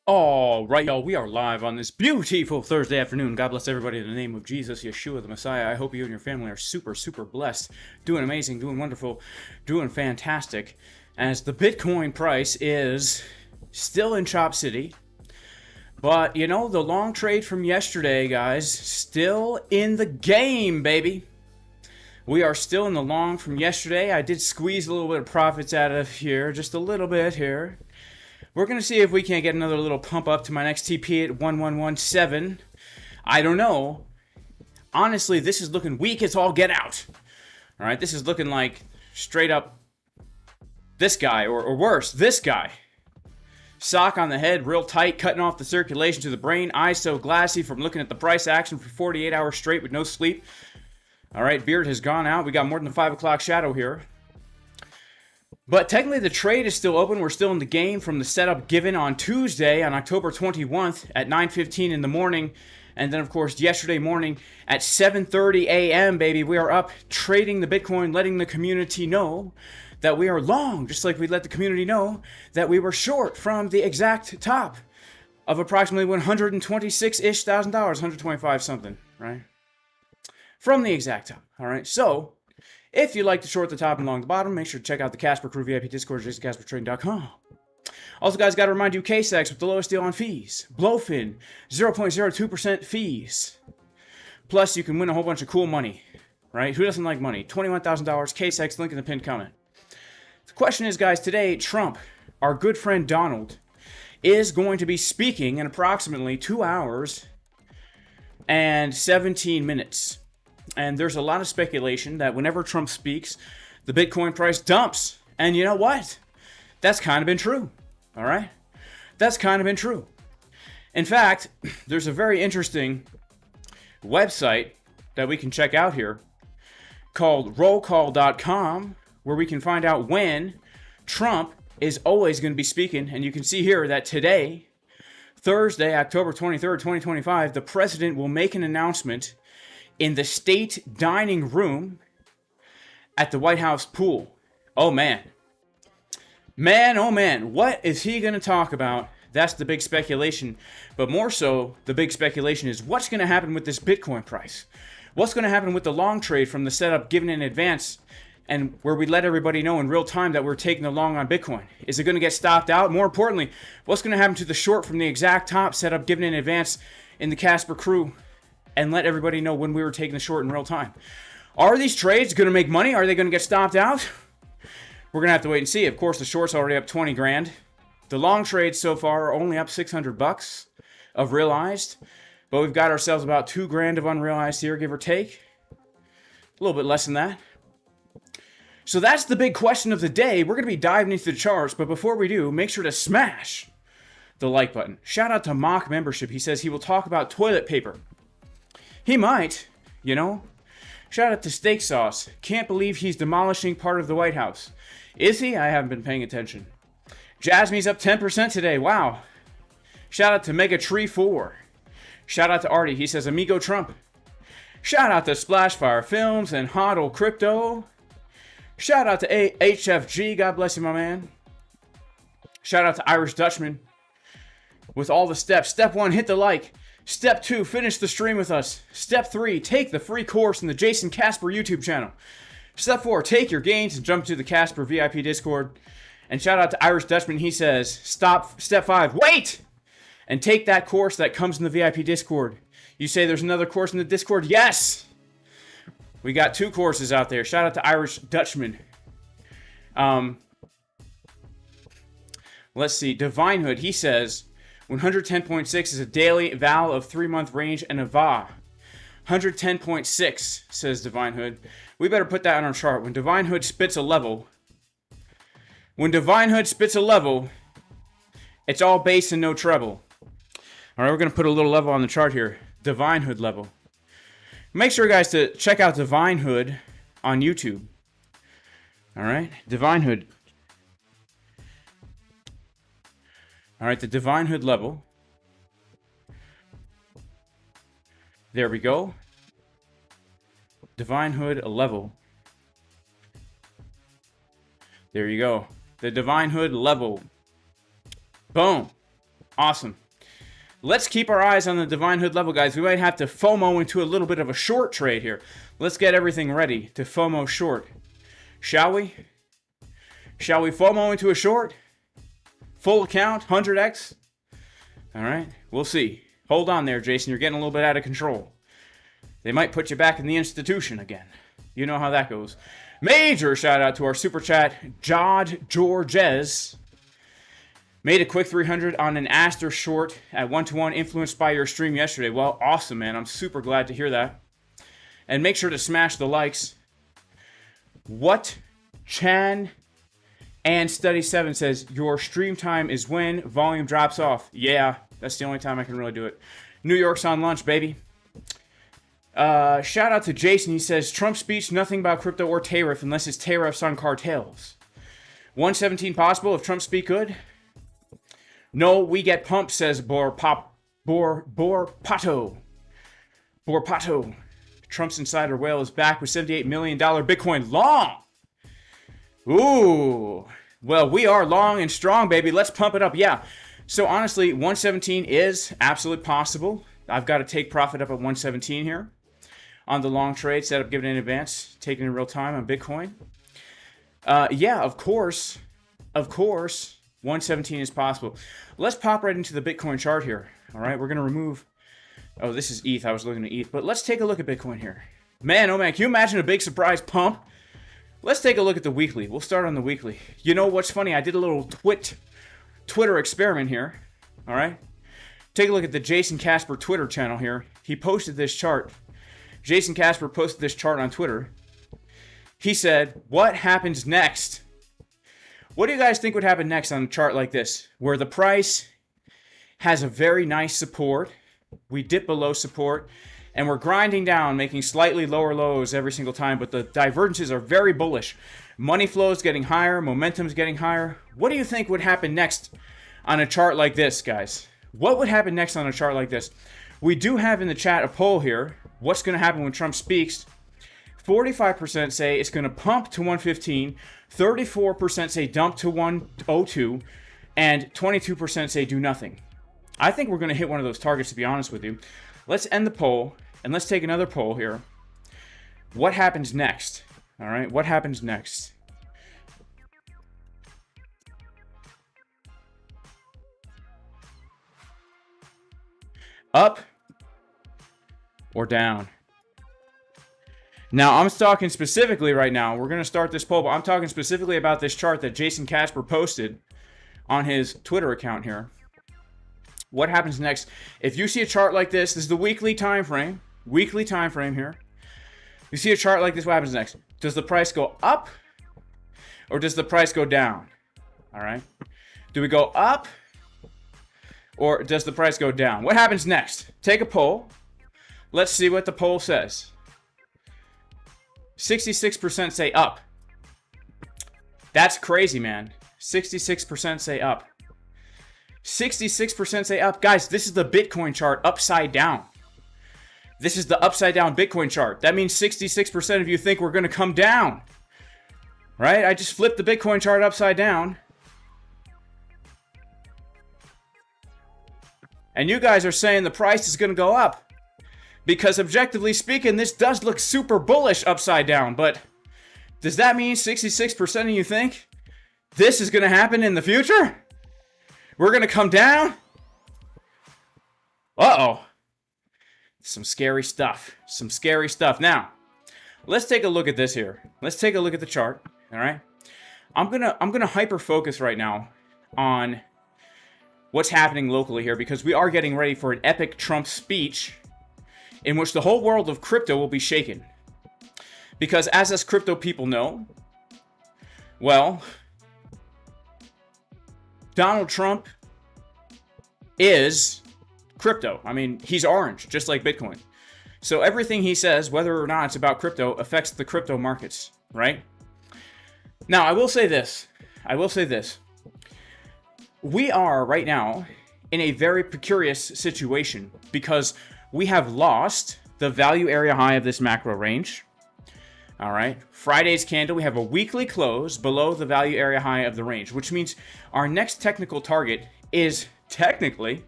All right, y'all, we are live on this beautiful Thursday afternoon. God bless everybody in the name of Jesus, Yeshua, the Messiah. I hope you and your family are super, super blessed, doing amazing, doing wonderful, doing fantastic, as the Bitcoin price is still in Chop City. But, you know, the long trade from yesterday, guys, still in the game, baby. We are still in the long from yesterday. I did squeeze a little bit of profits out of here, just a little bit here. We're going to see if we can't get another little pump up to my next TP at 1117. I don't know. Honestly, this is looking weak as all get out. All right, this is looking like straight up this guy, or worse, this guy. Sock on the head, real tight, cutting off the circulation to the brain. Eyes so glassy from looking at the price action for 48 hours straight with no sleep. All right, beard has gone out. We got more than the 5 o'clock shadow here. But technically, the trade is still open. We're still in the game from the setup given on Tuesday, on October 21st at 9:15 in the morning. And then, of course, yesterday morning at 7:30 a.m., baby, we are up trading the Bitcoin, letting the community know that we are long, just like we let the community know that we were short from the exact top of approximately $126-ish thousand, 125 something, right? From the exact top, all right? So, if you'd like to short the top and long the bottom, make sure to check out the Casper Crew VIP Discord, jasonscaspertrading.com. Also, guys, got to remind you, KCEX with the lowest deal on fees. BLOFIN, 0.02% fees. Plus, you can win a whole bunch of cool money, right? Who doesn't like money? $21,000, KCEX, link in the pinned comment. The question is, guys, today, Trump, our good friend Donald, is going to be speaking in approximately 2 hours and 17 minutes. And there's a lot of speculation that whenever Trump speaks, the Bitcoin price dumps. And you know what? That's kind of been true. All right? That's kind of been true. In fact, there's a very interesting website that we can check out here called rollcall.com, where we can find out when Trump is always going to be speaking. And you can see here that today, Thursday, October 23rd, 2025, the president will make an announcement in the state dining room at the White House pool. Oh man. Man, oh man, what is he going to talk about? That's the big speculation. But more so, the big speculation is what's going to happen with this Bitcoin price? What's going to happen with the long trade from the setup given in advance and where we let everybody know in real time that we're taking the long on Bitcoin? Is it going to get stopped out? More importantly, what's going to happen to the short from the exact top setup given in advance in the Casper Crew? And let everybody know when we were taking the short in real time. Are these trades going to make money? Are they going to get stopped out? We're going to have to wait and see. Of course, the short's already up 20 grand. The long trades so far are only up 600 bucks of realized. But we've got ourselves about 2 grand of unrealized here, give or take. A little bit less than that. So that's the big question of the day. We're going to be diving into the charts. But before we do, make sure to smash the like button. Shout out to Mock Membership. He says he will talk about toilet paper. He might, you know. Shout out to Steak Sauce. Can't believe he's demolishing part of the White House. Is he? I haven't been paying attention. Jasmine's up 10% today. Wow. Shout out to Mega Tree 4. Shout out to Artie. He says, Amigo Trump. Shout out to Splashfire Films and Hodl Crypto. Shout out to HFG. God bless you, my man. Shout out to Irish Dutchman. With all the steps. Step 1, hit the like. Step 2, finish the stream with us. Step 3, take the free course in the Jason Casper YouTube channel. Step 4, take your gains and jump to the Casper VIP Discord. And shout out to Irish Dutchman. He says, stop. Step 5, wait! And take that course that comes in the VIP Discord. You say there's another course in the Discord? Yes! We got 2 courses out there. Shout out to Irish Dutchman. Let's see. Divine Hood, he says, 110.6 is a daily val of 3-month range and a VA. 110.6, says Divine Hood. We better put that on our chart. When Divine Hood spits a level, it's all bass and no treble. All right, we're going to put a little level on the chart here. Divine Hood level. Make sure, guys, to check out Divine Hood on YouTube. All right, Divine Hood. All right, the Divine Hood level. There we go. Divine Hood level. There you go. The Divine Hood level. Boom. Awesome. Let's keep our eyes on the Divine Hood level, guys. We might have to FOMO into a little bit of a short trade here. Let's get everything ready to FOMO short. Shall we? Shall we FOMO into a short? Full account, 100x? All right, we'll see. Hold on there, Jason. You're getting a little bit out of control. They might put you back in the institution again. You know how that goes. Major shout out to our super chat, Jod Georges. Made a quick 300 on an Aster short at 1-to-1, influenced by your stream yesterday. Well, awesome, man. I'm super glad to hear that. And make sure to smash the likes. What Chan and Study 7 says, your stream time is when volume drops off. Yeah, that's the only time I can really do it. New York's on lunch, baby. Shout out to Jason. He says, Trump speech, nothing about crypto or tariff unless it's tariffs on cartels. 117 possible if Trump speak good? No, we get pumped, says Borpato. Trump's insider whale is back with $78 million Bitcoin long. Ooh. Well, we are long and strong, baby. Let's pump it up. Yeah. So honestly, 117 is absolutely possible. I've got to take profit up at 117 here on the long trade, set up, give it in advance, taking in real time on Bitcoin. Yeah, of course. 117 is possible. Let's pop right into the Bitcoin chart here. All right, we're going to remove... Oh, this is ETH. I was looking at ETH. But let's take a look at Bitcoin here. Man, oh man, can you imagine a big surprise pump? Let's take a look at the weekly. We'll start on the weekly. You know what's funny? I did a little Twitter experiment here. All right? Take a look at the Jason Casper Twitter channel here. He posted this chart. Jason Casper posted this chart on Twitter. He said, what happens next? What do you guys think would happen next on a chart like this, where the price has a very nice support, we dip below support, and we're grinding down, making slightly lower lows every single time, but the divergences are very bullish. Money flow is getting higher, momentum is getting higher. What do you think would happen next on a chart like this, guys? What would happen next on a chart like this? We do have in the chat a poll here. What's going to happen when Trump speaks? 45% say it's going to pump to 115, 34% say dump to 102, and 22% say do nothing. I think we're going to hit one of those targets, to be honest with you. Let's end the poll, and let's take another poll here. What happens next? All right, what happens next? Up or down? Now, I'm talking specifically right now. We're going to start this poll, but I'm talking specifically about this chart that Jason Casper posted on his Twitter account here. What happens next? If you see a chart like this, this is the weekly time frame. Weekly time frame here. You see a chart like this, what happens next? Does the price go up or does the price go down? All right. Do we go up or does the price go down? What happens next? Take a poll. Let's see what the poll says. 66% say up. That's crazy, man. 66% say up. 66% say up. Guys, this is the Bitcoin chart upside down. This is the upside down Bitcoin chart. That means 66% of you think we're going to come down. Right? I just flipped the Bitcoin chart upside down. And you guys are saying the price is going to go up. Because objectively speaking, this does look super bullish upside down. But does that mean 66% of you think this is going to happen in the future? We're going to come down? Uh-oh. Some scary stuff. Some scary stuff. Now, let's take a look at this here. Let's take a look at the chart. All right? I'm gonna hyper focus right now on what's happening locally here because we are getting ready for an epic Trump speech in which the whole world of crypto will be shaken. Because as us crypto people know, well, Donald Trump is crypto. I mean, he's orange, just like Bitcoin. So everything he says, whether or not it's about crypto, affects the crypto markets, right? Now, I will say this. We are right now in a very precarious situation because we have lost the value area high of this macro range. All right. Friday's candle, we have a weekly close below the value area high of the range, which means our next technical target is technically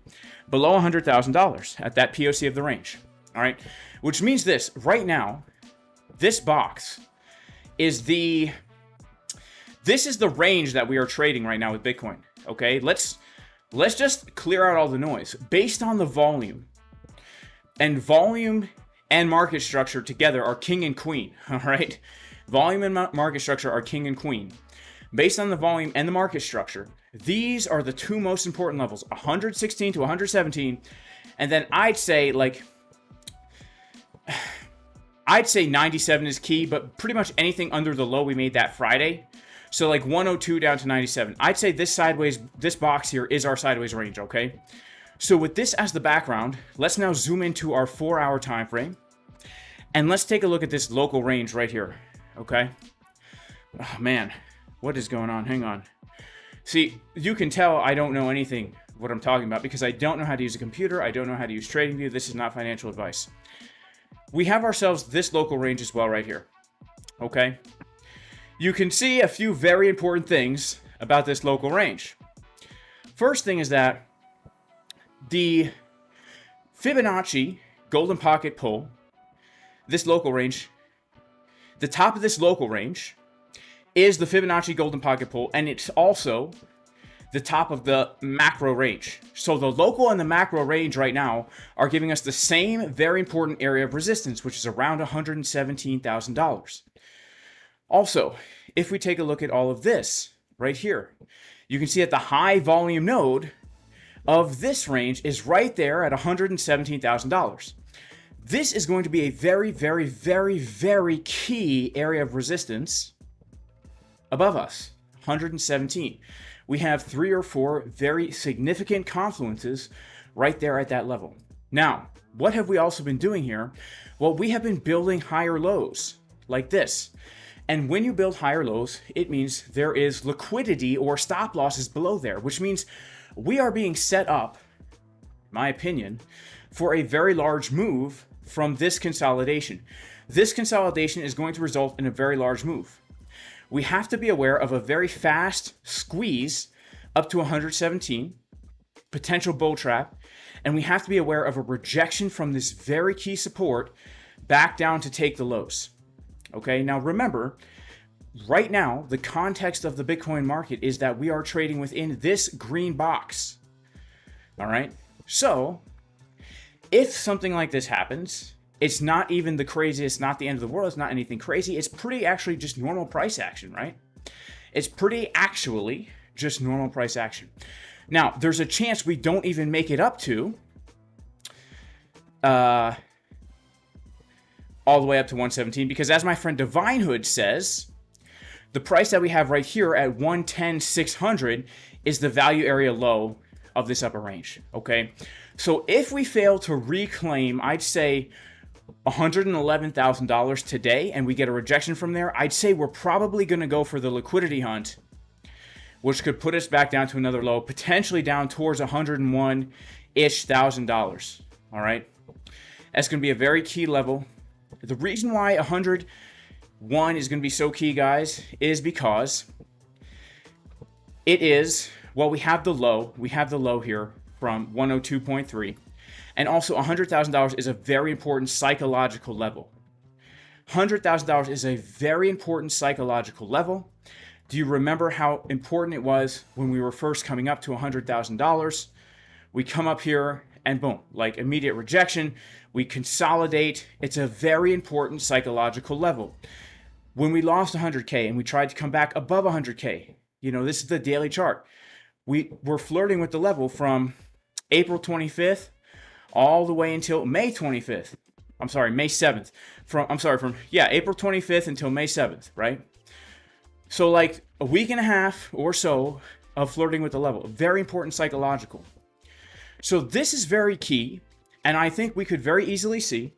below $100,000 at that POC of the range. All right, which means this right now, this box is this is the range that we are trading right now with Bitcoin. Okay, let's just clear out all the noise based on the volume and market structure together are king and queen. All right, volume and market structure are king and queen. Based on the volume and the market structure, these are the two most important levels, 116 to 117. And then I'd say 97 is key, but pretty much anything under the low we made that Friday. So like 102 down to 97. I'd say this box here is our sideways range, okay? So with this as the background, let's now zoom into our 4-hour time frame. And let's take a look at this local range right here, okay? Oh man, what is going on? Hang on. See, you can tell I don't know anything what I'm talking about because I don't know how to use a computer. I don't know how to use TradingView. This is not financial advice. We have ourselves this local range as well right here, okay? You can see a few very important things about this local range. First thing is that the Fibonacci golden pocket pull, this local range, the top of this local range is the Fibonacci golden pocket pull, and it's also the top of the macro range. So the local and the macro range right now are giving us the same very important area of resistance, which is around $117,000. Also, if we take a look at all of this right here, you can see that the high volume node of this range is right there at $117,000. This is going to be a very, very, very, very key area of resistance above us, 117. We have 3 or 4 very significant confluences right there at that level. Now, what have we also been doing here? Well, we have been building higher lows like this. And when you build higher lows, it means there is liquidity or stop losses below there, which means we are being set up, in my opinion, for a very large move from this consolidation. This consolidation is going to result in a very large move. We have to be aware of a very fast squeeze up to 117, potential bull trap, and we have to be aware of a rejection from this very key support back down to take the lows. Okay, now remember, right now, the context of the Bitcoin market is that we are trading within this green box. All right, so if something like this happens, it's not even the craziest, not the end of the world, it's not anything crazy. It's pretty actually just normal price action, right? It's pretty actually just normal price action. Now, there's a chance we don't even make it up to all the way up to 117 because as my friend Divine Hood says, the price that we have right here at 110,600 is the value area low of this upper range, okay? So if we fail to reclaim, I'd say $111,000 today and we get a rejection from there, I'd say we're probably going to go for the liquidity hunt, which could put us back down to another low, potentially down towards $101,000-ish. All right, that's going to be a very key level. The reason why 101 is going to be so key, guys, is because it is, well, we have the low here from 102.3. And also $100,000 is a very important psychological level. $100,000 is a very important psychological level. Do you remember how important it was when we were first coming up to $100,000? We come up here and boom, like immediate rejection. We consolidate. It's a very important psychological level. When we lost 100K and we tried to come back above 100K, you know, this is the daily chart. We were flirting with the level from April 25th all the way until May 25th. I'm sorry, May 7th. April 25th until May 7th, right? So like a week and a half or so of flirting with the level. Very important psychological. So this is very key, and I think we could very easily see,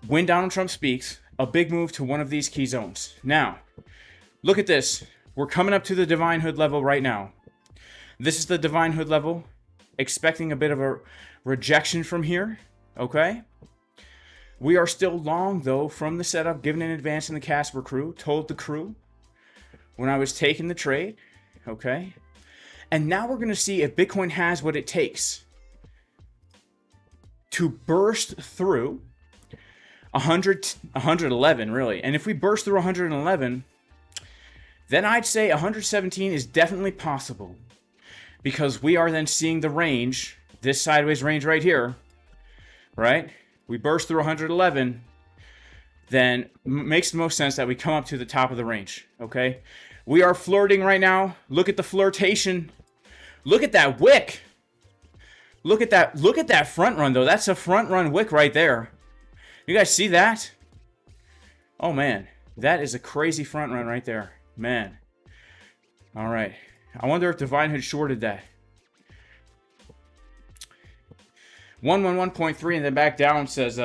when Donald Trump speaks, a big move to one of these key zones. Now, look at this. We're coming up to the Divine Hood level right now. This is the Divine Hood level. Expecting a bit of a rejection from here, okay? We are still long, though, from the setup, given in advance in the Casper crew, told the crew when I was taking the trade, okay? And now we're going to see if Bitcoin has what it takes to burst through 111, really. And if we burst through 111, then I'd say 117 is definitely possible, because we are then seeing the range, this sideways range right here, right? We burst through 111, then makes the most sense that we come up to the top of the range, okay? We are flirting right now. Look at the flirtation. Look at that wick. Look at that front run, though. That's a front run wick right there. You guys see that? Oh, man. That is a crazy front run right there. Man. All right. I wonder if Divine had shorted that. 111.3 and then back down, says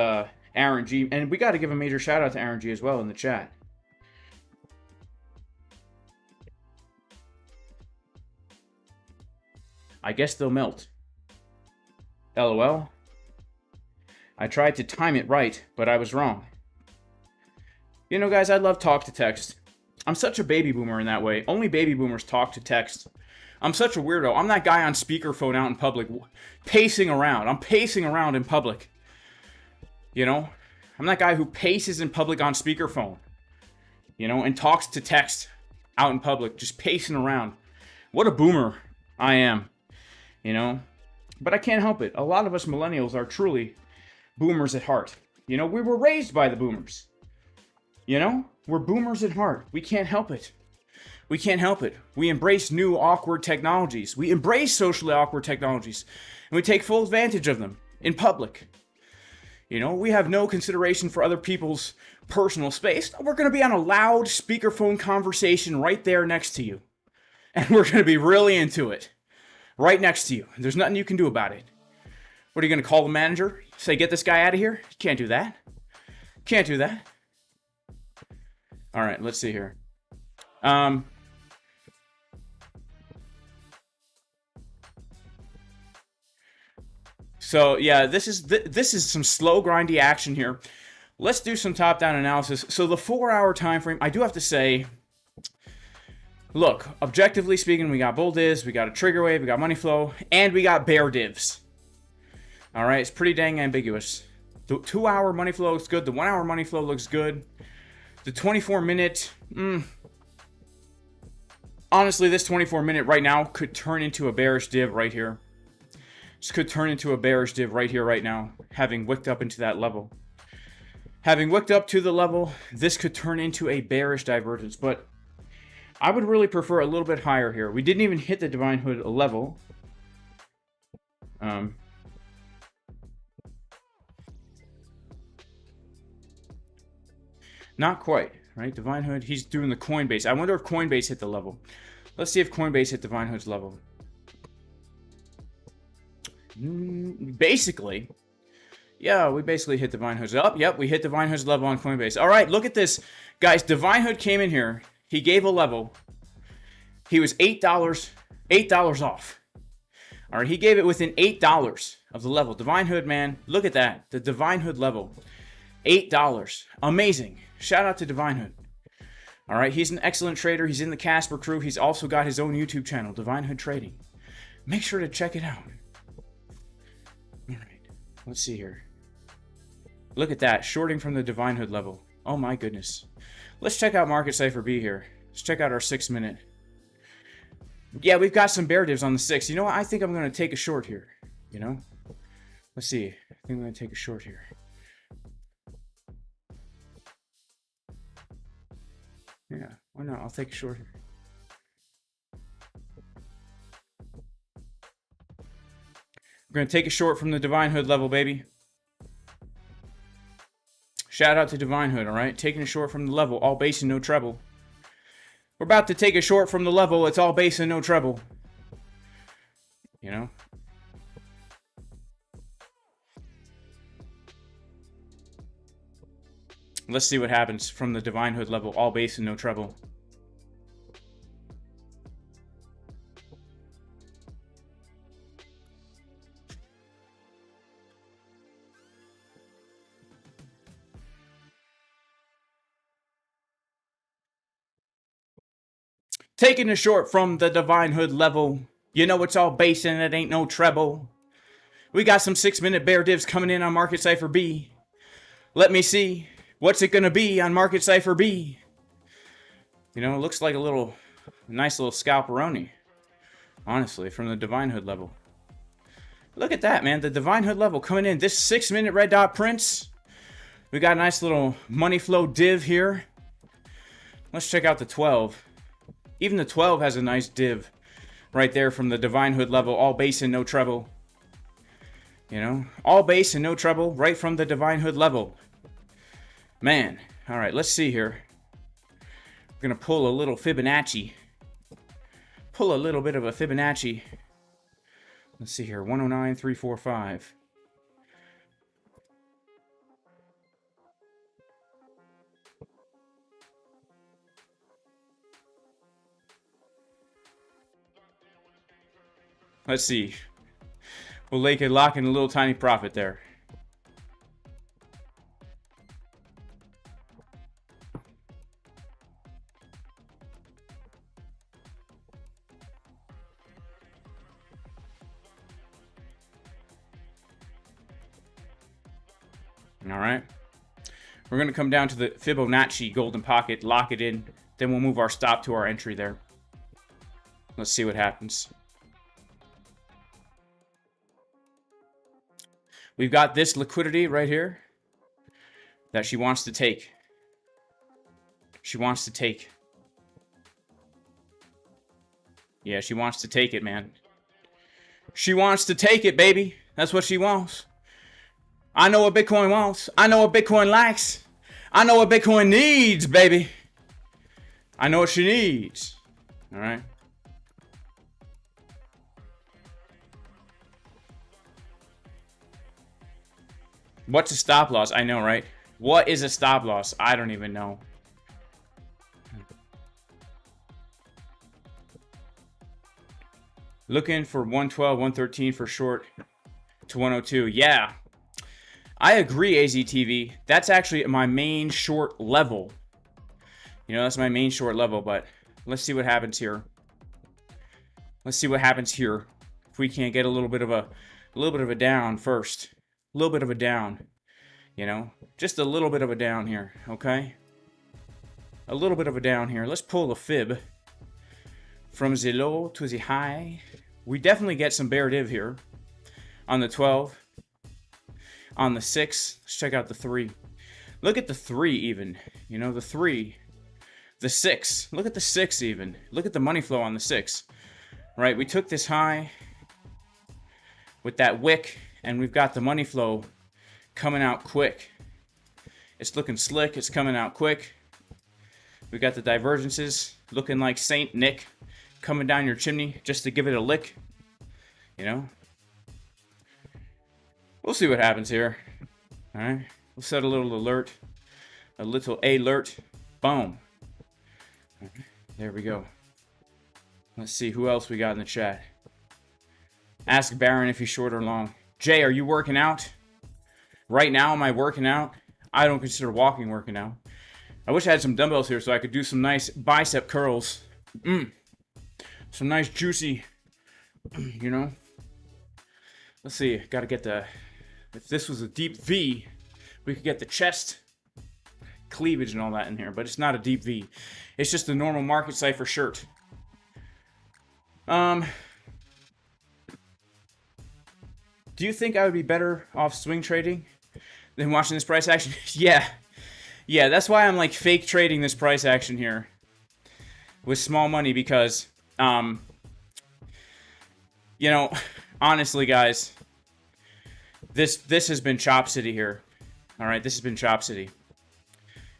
Aaron G. And we got to give a major shout out to Aaron G as well in the chat. I guess they'll melt. LOL. I tried to time it right, but I was wrong. You know, guys, I love talk to text. I'm such a baby boomer in that way. Only baby boomers talk to text. I'm such a weirdo. I'm that guy on speakerphone out in public, pacing around. I'm pacing around in public. You know? I'm that guy who paces in public on speakerphone. You know, and talks to text out in public, just pacing around. What a boomer I am. You know? But I can't help it. A lot of us millennials are truly boomers at heart. You know, we were raised by the boomers. You know? We're boomers at heart. We can't help it. We can't help it. We embrace new awkward technologies. We embrace socially awkward technologies. And we take full advantage of them in public. You know, we have no consideration for other people's personal space. We're going to be on a loud speakerphone conversation right there next to you. And we're going to be really into it. Right next to you. There's nothing you can do about it. What are you going to call the manager? Say, get this guy out of here? You can't do that. Can't do that. All right, let's see here. So yeah, this is some slow grindy action here. Let's do some top-down analysis. So the 4-hour time frame, I do have to say, look, objectively speaking, we got bull divs, we got a trigger wave, we got money flow, and we got bear divs. All right, it's pretty dang ambiguous. The 2-hour money flow looks good. The 1-hour money flow looks good. The 24-minute, honestly, this 24-minute right now could turn into a bearish div right here. This could turn into a bearish div right here, right now, having wicked up into that level. Having wicked up to the level, this could turn into a bearish divergence, but I would really prefer a little bit higher here. We didn't even hit the Divine Hood level. Not quite, right? Divine Hood, he's doing the Coinbase. I wonder if Coinbase hit the level. Let's see if Coinbase hit Divine Hood's level. Basically, yeah, we basically hit Divine Hood's up. Yep, we hit Divine Hood's level on Coinbase. All right, look at this. Guys, Divine Hood came in here. He gave a level. He was $8 off. All right, he gave it within $8 of the level. Divine Hood, man, look at that. The Divine Hood level. $8. Amazing. Shout out to Divine Hood. All right, he's an excellent trader. He's in the Casper crew. He's also got his own YouTube channel, Divine Hood Trading. Make sure to check it out. All right, let's see here. Look at that, shorting from the Divine Hood level. Oh my goodness. Let's check out Market Cipher B here. Let's check out our 6-minute. Yeah, we've got some bear divs on the 6. You know what? I think I'm going to take a short here. You know? Let's see. I think I'm going to take a short here. Yeah, why not? I'll take a short here. We're going to take a short from the Divine Hood level, baby. Shout out to Divine Hood, all right? Taking a short from the level, all base and no treble. We're about to take a short from the level. It's all base and no treble. You know? Let's see what happens from the Divine Hood level, all base and no treble. Taking a short from the Divine Hood level, You know it's all base and it ain't no treble. We got some 6-minute bear divs coming in on Market Cipher B. Let me see. What's it going to be on Market Cipher B? You know, it looks like a nice little scalperoni. Honestly, from the Divine Hood level. Look at that, man. The Divine Hood level coming in. This 6-minute red dot prints. We got a nice little money flow div here. Let's check out the 12. Even the 12 has a nice div right there from the Divine Hood level. All base and no treble. You know, all base and no treble right from the Divine Hood level. Man, all right, let's see here. We're going to pull a little Fibonacci. Pull a little bit of a Fibonacci. Let's see here, 109,345. Let's see. We'll lock in a little tiny profit there. All right. We're going to come down to the Fibonacci golden pocket, lock it in. Then we'll move our stop to our entry there. Let's see what happens. We've got this liquidity right here that she wants to take. She wants to take. Yeah, she wants to take it, man. She wants to take it, baby. That's what she wants. I know what Bitcoin wants. I know what Bitcoin likes. I know what Bitcoin needs, baby. I know what she needs. All right. What's a stop loss? I know, right? What is a stop loss? I don't even know. Looking for 112, 113 for short to 102. Yeah. I agree, AZTV. That's actually my main short level. You know, that's my main short level, but let's see what happens here. Let's see what happens here. If we can't get a little bit of a down first. A little bit of a down. You know, just a little bit of a down here, okay? A little bit of a down here. Let's pull a fib from the low to the high. We definitely get some bear div here on the 12. On the 6, let's check out the 3. Look at the 3 even. You know, the 3. The 6. Look at the 6 even. Look at the money flow on the 6. Right, we took this high with that wick, and we've got the money flow coming out quick. It's looking slick. It's coming out quick. We got the divergences looking like Saint Nick coming down your chimney just to give it a lick. You know? We'll see what happens here. All right. We'll set a little alert. A little alert. Boom. Right, there we go. Let's see who else we got in the chat. Ask Baron if he's short or long. Jay, are you working out? Right now, am I working out? I don't consider walking working out. I wish I had some dumbbells here so I could do some nice bicep curls. Some nice juicy, you know. Let's see. Got to get the... If this was a deep V, we could get the chest cleavage and all that in here. But it's not a deep V. It's just a normal Market Cipher shirt. Do you think I would be better off swing trading than watching this price action? Yeah. Yeah, that's why I'm like fake trading this price action here with small money because, you know, honestly, guys, this has been Chop City here. All right, this has been Chop City.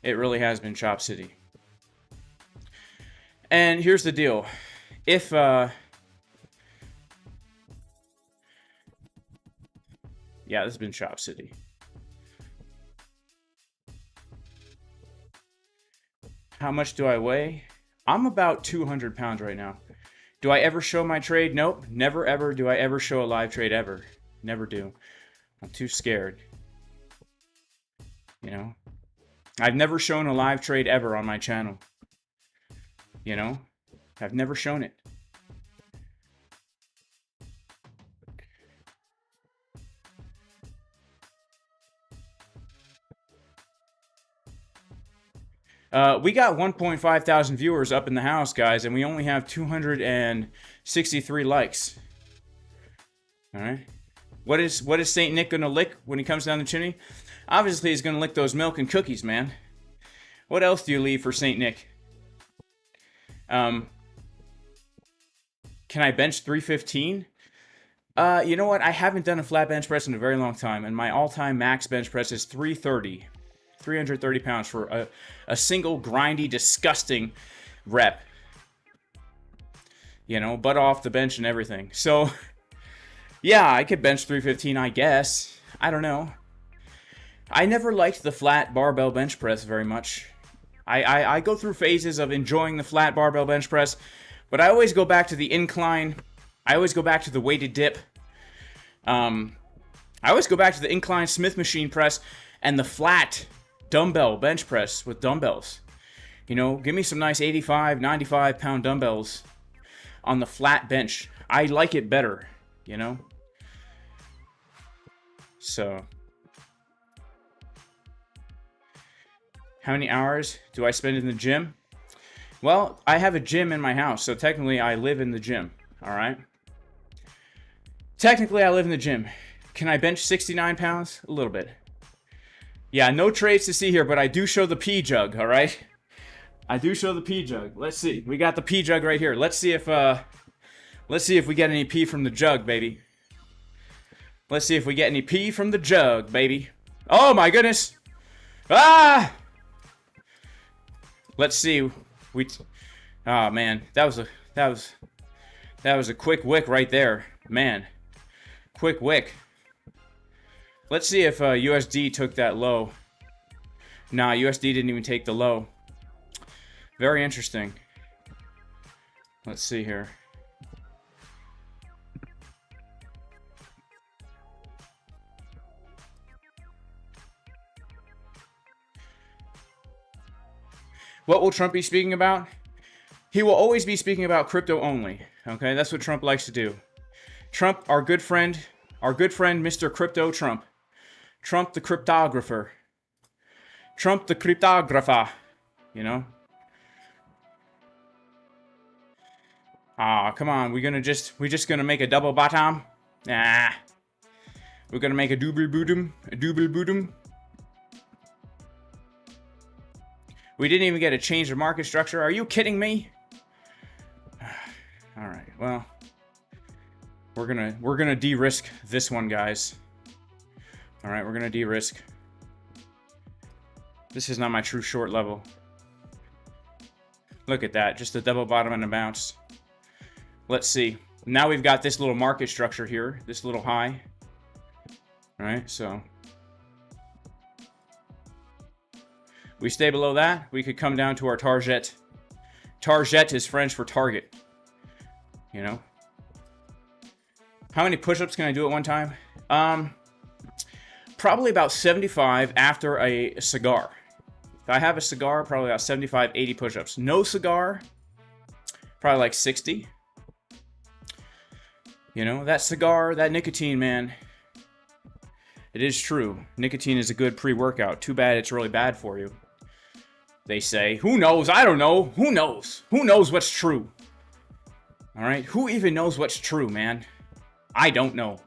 It really has been Chop City. And here's the deal. If, yeah, this has been Chop City. How much do I weigh? I'm about 200 pounds right now. Do I ever show my trade? Nope. Never ever do I ever show a live trade ever. Never do. I'm too scared. You know? I've never shown a live trade ever on my channel. You know? I've never shown it. We got 1.5 thousand viewers up in the house, guys, and we only have 263 likes. All right. What is Saint Nick gonna lick when he comes down the chimney? Obviously, he's gonna lick those milk and cookies, man. What else do you leave for Saint Nick? Can I bench 315? You know what? I haven't done a flat bench press in a very long time, and my all-time max bench press is 330. 330 pounds for a single grindy, disgusting rep. You know, butt off the bench and everything. So, yeah, I could bench 315, I guess. I don't know. I never liked the flat barbell bench press very much. I go through phases of enjoying the flat barbell bench press, but I always go back to the incline. I always go back to the weighted dip. I always go back to the incline Smith machine press and the flat dumbbell bench press with dumbbells. You know, give me some nice 85, 95 pound dumbbells on the flat bench. I like it better, you know? So, how many hours do I spend in the gym? Well, I have a gym in my house, so technically I live in the gym, all right? Technically, I live in the gym. Can I bench 69 pounds? A little bit. Yeah, no trades to see here, but I do show the pee jug, all right? I do show the pee jug. Let's see. We got the pee jug right here. Let's see if we get any pee from the jug, baby. Let's see if we get any pee from the jug, baby. Oh my goodness! Ah! Let's see. Oh man, that was a quick wick right there, man. Quick wick. Let's see if USD took that low. Nah, USD didn't even take the low. Very interesting. Let's see here. What will Trump be speaking about? He will always be speaking about crypto only. Okay, that's what Trump likes to do. Trump, our good friend, Mr. Crypto Trump. Trump the cryptographer. Trump the cryptographer. You know? Ah, come on. We're just gonna make a double bottom? Nah. We're gonna make a double bottom. A double bottom. We didn't even get a change of market structure. Are you kidding me? All right. Well, we're gonna de-risk this one, guys. All right, we're gonna de-risk. This is not my true short level. Look at that, just a double bottom and a bounce. Let's see. Now we've got this little market structure here, this little high. All right, so we stay below that, we could come down to our target. Target is French for target. You know? How many push-ups can I do at one time? Probably about 75 after a cigar. If I have a cigar, probably about 75, 80 push-ups. No cigar, probably like 60. You know, that cigar, that nicotine, man. It is true. Nicotine is a good pre-workout. Too bad it's really bad for you. They say. Who knows? I don't know. Who knows? Who knows what's true? Alright? Who even knows what's true, man? I don't know.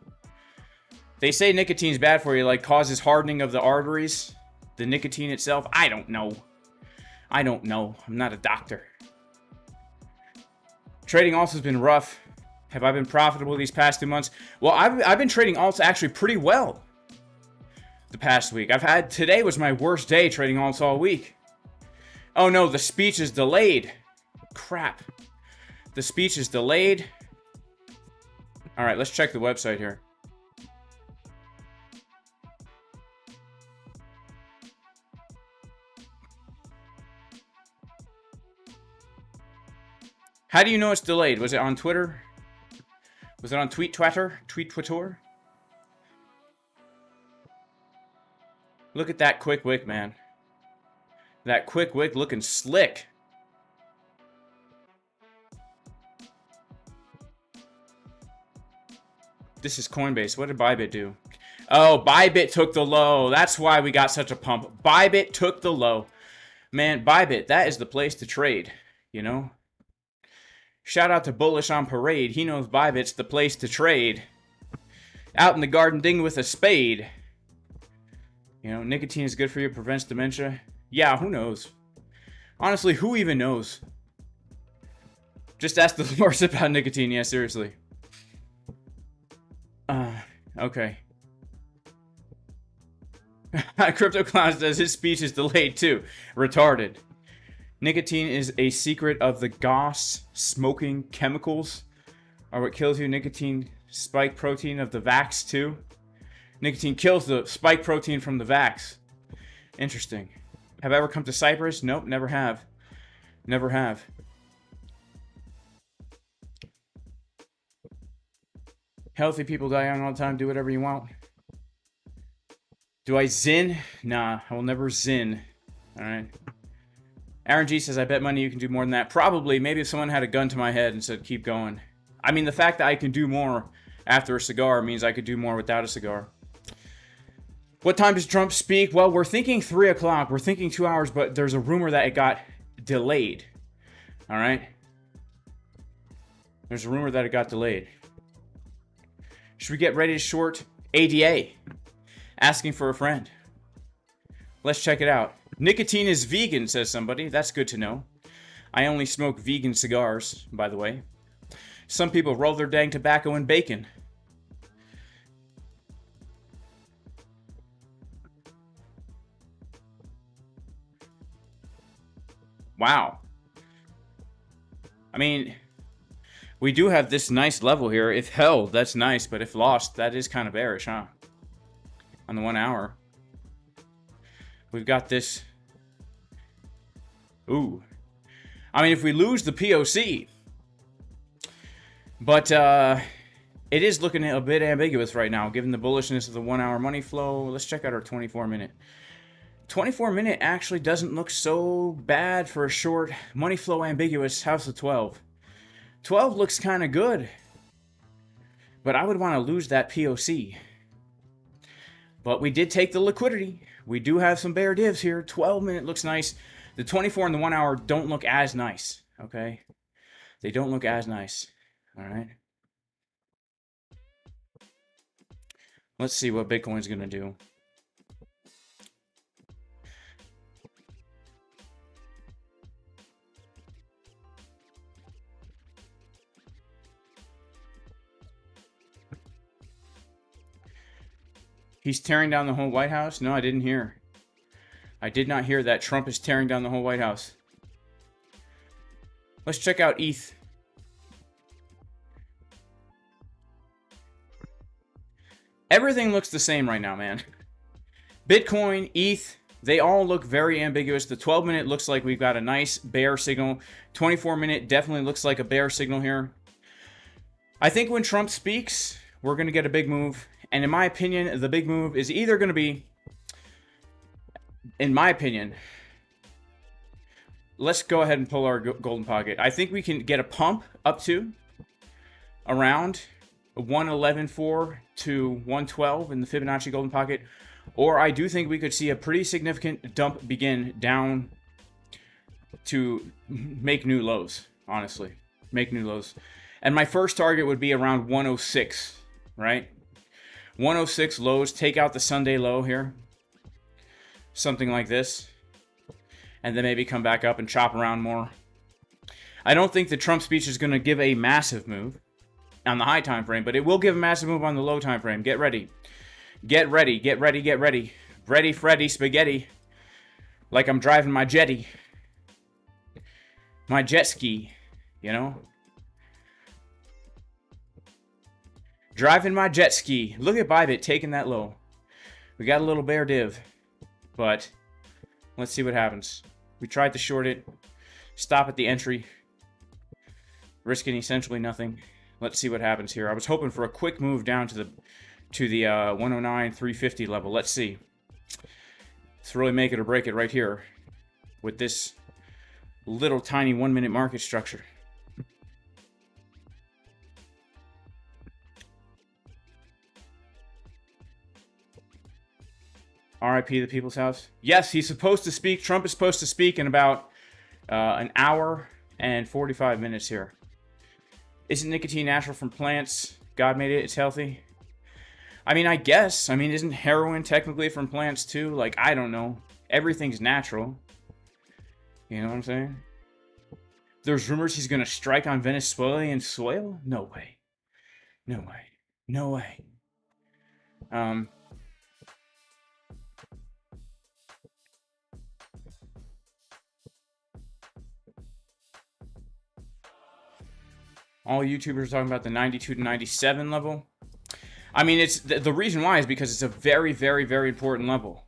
They say nicotine's bad for you, like causes hardening of the arteries. The nicotine itself. I don't know. I don't know. I'm not a doctor. Trading alts has been rough. Have I been profitable these past 2 months? Well, I've been trading alts actually pretty well the past week. Today was my worst day trading alts all week. Oh no, the speech is delayed. Crap. The speech is delayed. All right, let's check the website here. How do you know it's delayed? Was it on Twitter? Was it on Twitter? Look at that quick wick, man. That quick wick looking slick. This is Coinbase. What did Bybit do? Oh, Bybit took the low. That's why we got such a pump. Bybit took the low. Man, Bybit, that is the place to trade, you know? Shout out to Bullish on Parade. He knows Bybit's the place to trade. Out in the garden ding with a spade. You know, nicotine is good for you, prevents dementia. Yeah, who knows? Honestly, who even knows? Just ask the Lars about nicotine. Yeah, seriously. Okay. Crypto Clown says his speech is delayed too. Retarded. Nicotine is a secret of the Goss smoking chemicals are what kills you. Nicotine spike protein of the vax too. Nicotine kills the spike protein from the vax. Interesting. Have I ever come to Cyprus? Nope, never have. Never have. Healthy people die young all the time. Do whatever you want. Do I zin? Nah, I will never zin. Alright. Aaron G says, I bet money you can do more than that. Probably. Maybe if someone had a gun to my head and said, keep going. I mean, the fact that I can do more after a cigar means I could do more without a cigar. What time does Trump speak? Well, we're thinking 3 o'clock. We're thinking 2 hours, but there's a rumor that it got delayed. Alright? There's a rumor that it got delayed. Should we get ready to short ADA? Asking for a friend. Let's check it out. Nicotine is vegan, says somebody. That's good to know. I only smoke vegan cigars, by the way. Some people roll their dang tobacco in bacon. Wow. I mean, we do have this nice level here. If held, that's nice, but if lost, that is kind of bearish, huh? On the 1 hour. We've got this. Ooh. I mean, if we lose the POC. But, it is looking a bit ambiguous right now, given the bullishness of the 1 hour money flow. Let's check out our 24-minute. 24-minute actually doesn't look so bad for a short money flow ambiguous house of 12. 12 looks kind of good. But I would want to lose that POC. But we did take the liquidity. We do have some bear divs here. 12-minute looks nice. The 24 and the 1 hour don't look as nice. Okay? They don't look as nice. Alright? Let's see what Bitcoin's going to do. He's tearing down the whole White House? No, I didn't hear. I did not hear that Trump is tearing down the whole White House. Let's check out ETH. Everything looks the same right now, man. Bitcoin, ETH, they all look very ambiguous. The 12-minute looks like we've got a nice bear signal. 24-minute definitely looks like a bear signal here. I think when Trump speaks, we're going to get a big move. And in my opinion, the big move is either going to be, in my opinion, let's go ahead and pull our golden pocket. I think we can get a pump up to around 111.4 to 112 in the Fibonacci golden pocket. Or I do think we could see a pretty significant dump begin down to make new lows, honestly. Make new lows. And my first target would be around 106, right? 106 lows, take out the Sunday low here. Something like this. And then maybe come back up and chop around more. I don't think the Trump speech is going to give a massive move on the high time frame, but it will give a massive move on the low time frame. Get ready. Get ready, get ready, get ready. Ready, Freddy, spaghetti. Like I'm driving my jetty. My jet ski, you know? Driving my jet ski. Look at Bybit taking that low. We got a little bear div. But let's see what happens. We tried to short it. Stop at the entry. Risking essentially nothing. Let's see what happens here. I was hoping for a quick move down to the 109.350 level. Let's see. Let's really make it or break it right here with this little tiny 1 minute market structure. RIP the People's House. Yes, he's supposed to speak. Trump is supposed to speak in about an hour and 45 minutes here. Isn't nicotine natural from plants? God made it. It's healthy. I mean, I guess. I mean, isn't heroin technically from plants too? Like, I don't know. Everything's natural. You know what I'm saying? There's rumors he's going to strike on Venezuelan soil? No way. No way. No way. All YouTubers are talking about the 92 to 97 level. I mean, it's the reason why is because it's a very, very, very important level.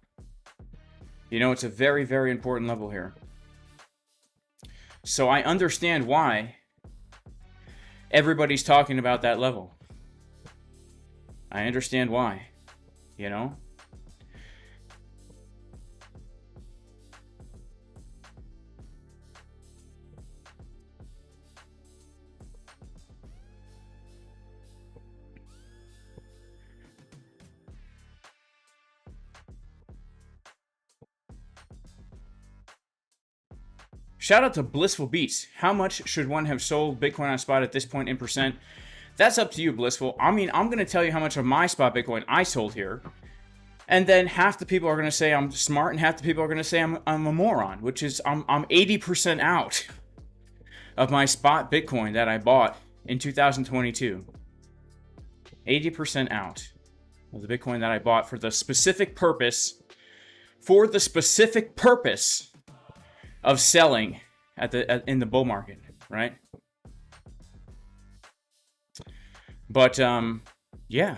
You know, it's a very, very important level here. So I understand why everybody's talking about that level. I understand why, you know? Shout out to Blissful Beats. How much should one have sold Bitcoin on spot at this point in percent? That's up to you, Blissful. I mean, I'm going to tell you how much of my spot Bitcoin I sold here. And then half the people are going to say I'm smart, and half the people are going to say I'm a moron, which is I'm 80% out of my spot Bitcoin that I bought in 2022. 80% out of the Bitcoin that I bought for the specific purpose of selling in the bull market, right? But yeah.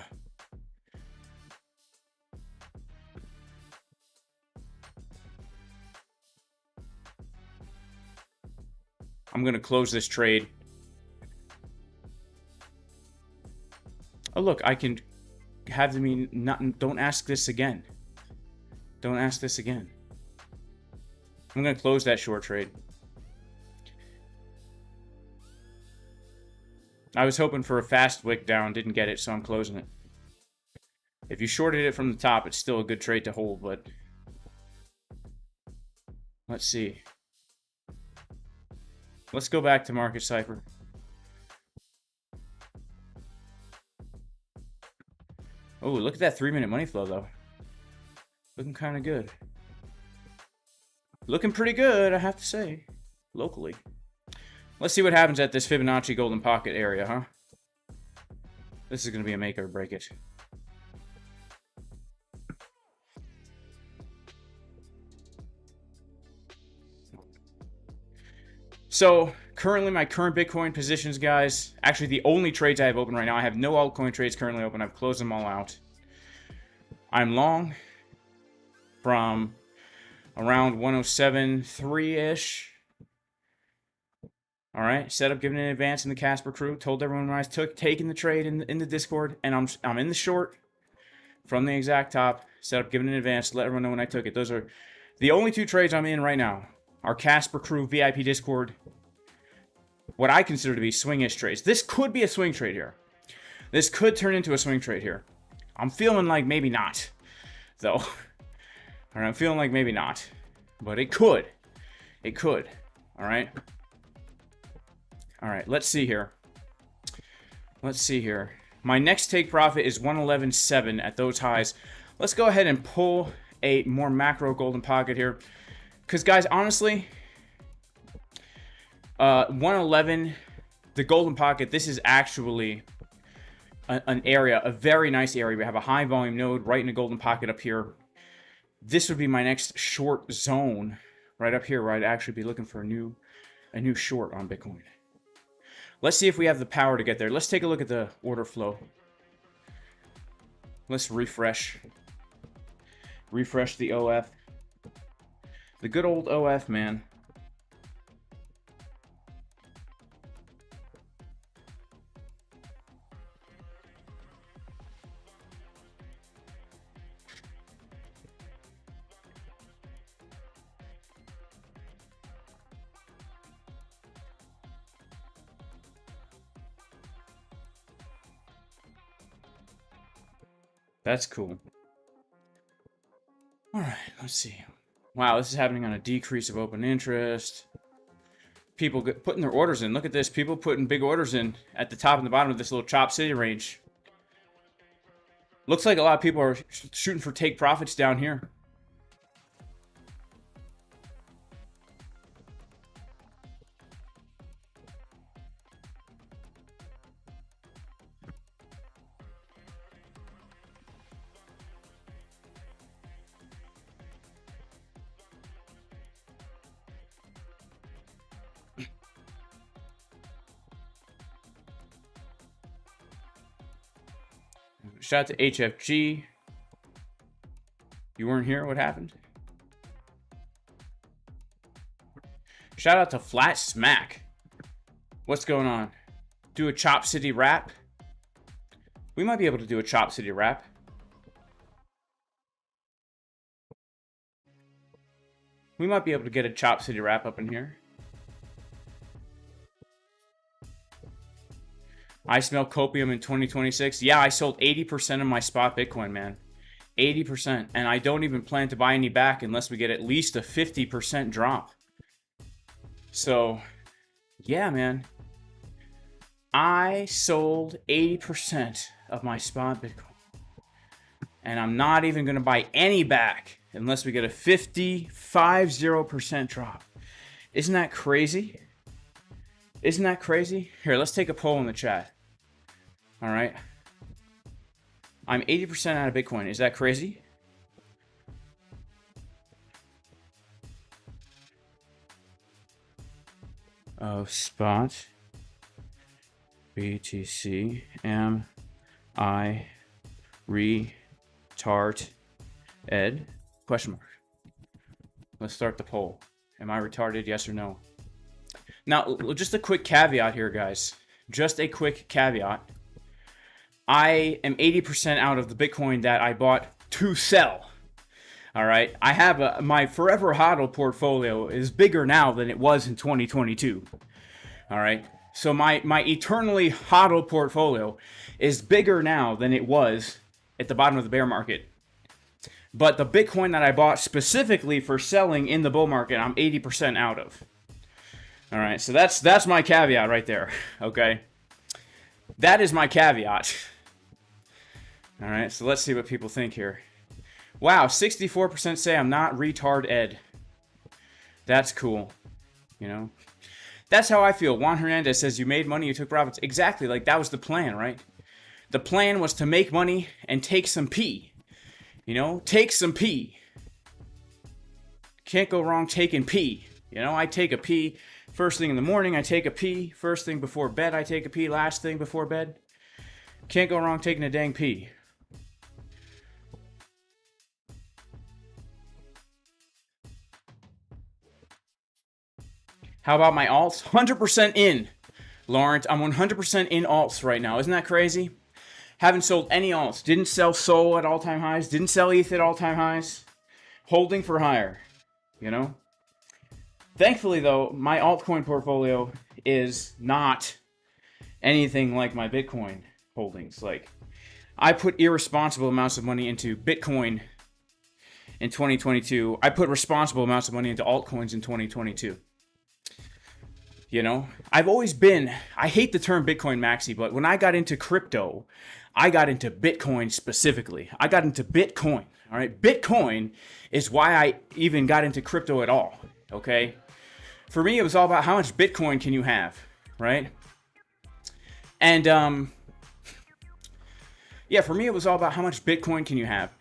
I'm going to close this trade. Oh, look, I can have them don't ask this again. Don't ask this again. I'm going to close that short trade. I was hoping for a fast wick down, didn't get it, so I'm closing it. If you shorted it from the top, it's still a good trade to hold, but let's see. Let's go back to market Cipher. Oh, look at that 3-minute money flow, though. Looking kind of good. Looking pretty good, I have to say, locally. Let's see what happens at this Fibonacci golden pocket area, huh? This is going to be a make or break it. So, currently my current Bitcoin positions, guys, actually the only trades I have open right now, I have no altcoin trades currently open. I've closed them all out. I'm long from around 107.3-ish. All right, setup given in advance in the Casper crew. Told everyone when I was taking the trade in the Discord, and I'm in the short from the exact top. Setup given in advance. Let everyone know when I took it. Those are the only two trades I'm in right now. Our Casper crew VIP Discord. What I consider to be swingish trades. This could be a swing trade here. This could turn into a swing trade here. I'm feeling like maybe not, though. All right, I'm feeling like maybe not, but it could. It could. All right. All right, let's see here. Let's see here. My next take profit is 111.7 at those highs. Let's go ahead and pull a more macro golden pocket here. Because, guys, honestly, 111, the golden pocket, this is actually an area, a very nice area. We have a high volume node right in the golden pocket up here. This would be my next short zone right up here where I'd actually be looking for a new short on Bitcoin. Let's see if we have the power to get there. Let's take a look at the order flow. Let's refresh. Refresh the OF. The good old OF, man. That's cool. All right, let's see. Wow, this is happening on a decrease of open interest. People putting their orders in. Look at this. People putting big orders in at the top and the bottom of this little chop city range. Looks like a lot of people are shooting for take profits down here. Shout out to HFG. You weren't here? What happened? Shout out to Flat Smack. What's going on? Do a Chop City rap? We might be able to do a Chop City rap. We might be able to get a Chop City rap up in here. I smell copium in 2026. Yeah, I sold 80% of my spot Bitcoin, man. 80%. And I don't even plan to buy any back unless we get at least a 50% drop. So, yeah, man. I sold 80% of my spot Bitcoin. And I'm not even going to buy any back unless we get a 50% drop. Isn't that crazy? Isn't that crazy? Here, let's take a poll in the chat. All right. I'm 80% out of Bitcoin. Is that crazy? Of spot BTC. Am I retard ed? Question mark. Let's start the poll. Am I retarded? Yes or no? Now, just a quick caveat here, guys. Just a quick caveat. I am 80% out of the Bitcoin that I bought to sell. All right. I have my forever hodl portfolio is bigger now than it was in 2022. All right. So my eternally hodl portfolio is bigger now than it was at the bottom of the bear market. But the Bitcoin that I bought specifically for selling in the bull market, I'm 80% out of. All right. So that's my caveat right there. Okay. That is my caveat. All right, so let's see what people think here. Wow, 64% say I'm not retard ed. That's cool. You know, that's how I feel. Juan Hernandez says you made money, you took profits. Exactly, like that was the plan, right? The plan was to make money and take some pee. You know, take some pee. Can't go wrong taking pee. You know, I take a pee first thing in the morning. I take a pee first thing before bed. I take a pee last thing before bed. Can't go wrong taking a dang pee. How about my alts? 100% in, Lawrence. I'm 100% in alts right now. Isn't that crazy? Haven't sold any alts. Didn't sell Sol at all-time highs. Didn't sell ETH at all-time highs. Holding for higher, you know? Thankfully, though, my altcoin portfolio is not anything like my Bitcoin holdings. Like, I put irresponsible amounts of money into Bitcoin in 2022. I put responsible amounts of money into altcoins in 2022. You know, I've always been, I hate the term Bitcoin maxi, but when I got into crypto, I got into Bitcoin specifically. I got into Bitcoin, all right? Bitcoin is why I even got into crypto at all, okay? For me, it was all about how much Bitcoin can you have, right? And, yeah, for me, it was all about how much Bitcoin can you have.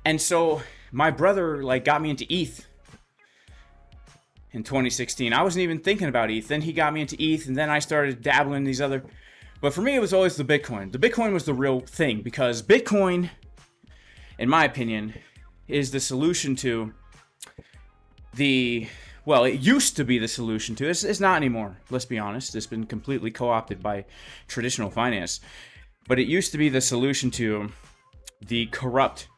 And so my brother, like, got me into ETH. In 2016, I wasn't even thinking about ETH. Then he got me into ETH, and then I started dabbling in these other. But for me, it was always the Bitcoin. The Bitcoin was the real thing because Bitcoin, in my opinion, is the solution to the. Well, it used to be the solution to. It's not anymore. Let's be honest. It's been completely co-opted by traditional finance. But it used to be the solution to the corrupt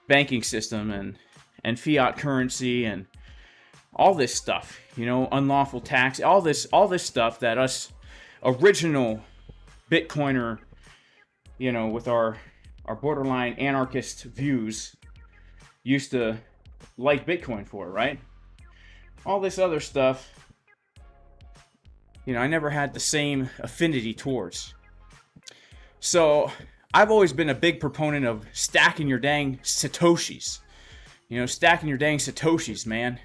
banking system and fiat currency and all this stuff, you know, unlawful tax, all this stuff that us original Bitcoiner, you know, with our borderline anarchist views used to like Bitcoin for, right? All this other stuff, I never had the same affinity towards. So I've always been a big proponent of stacking your dang Satoshis. Stacking your dang Satoshis, man.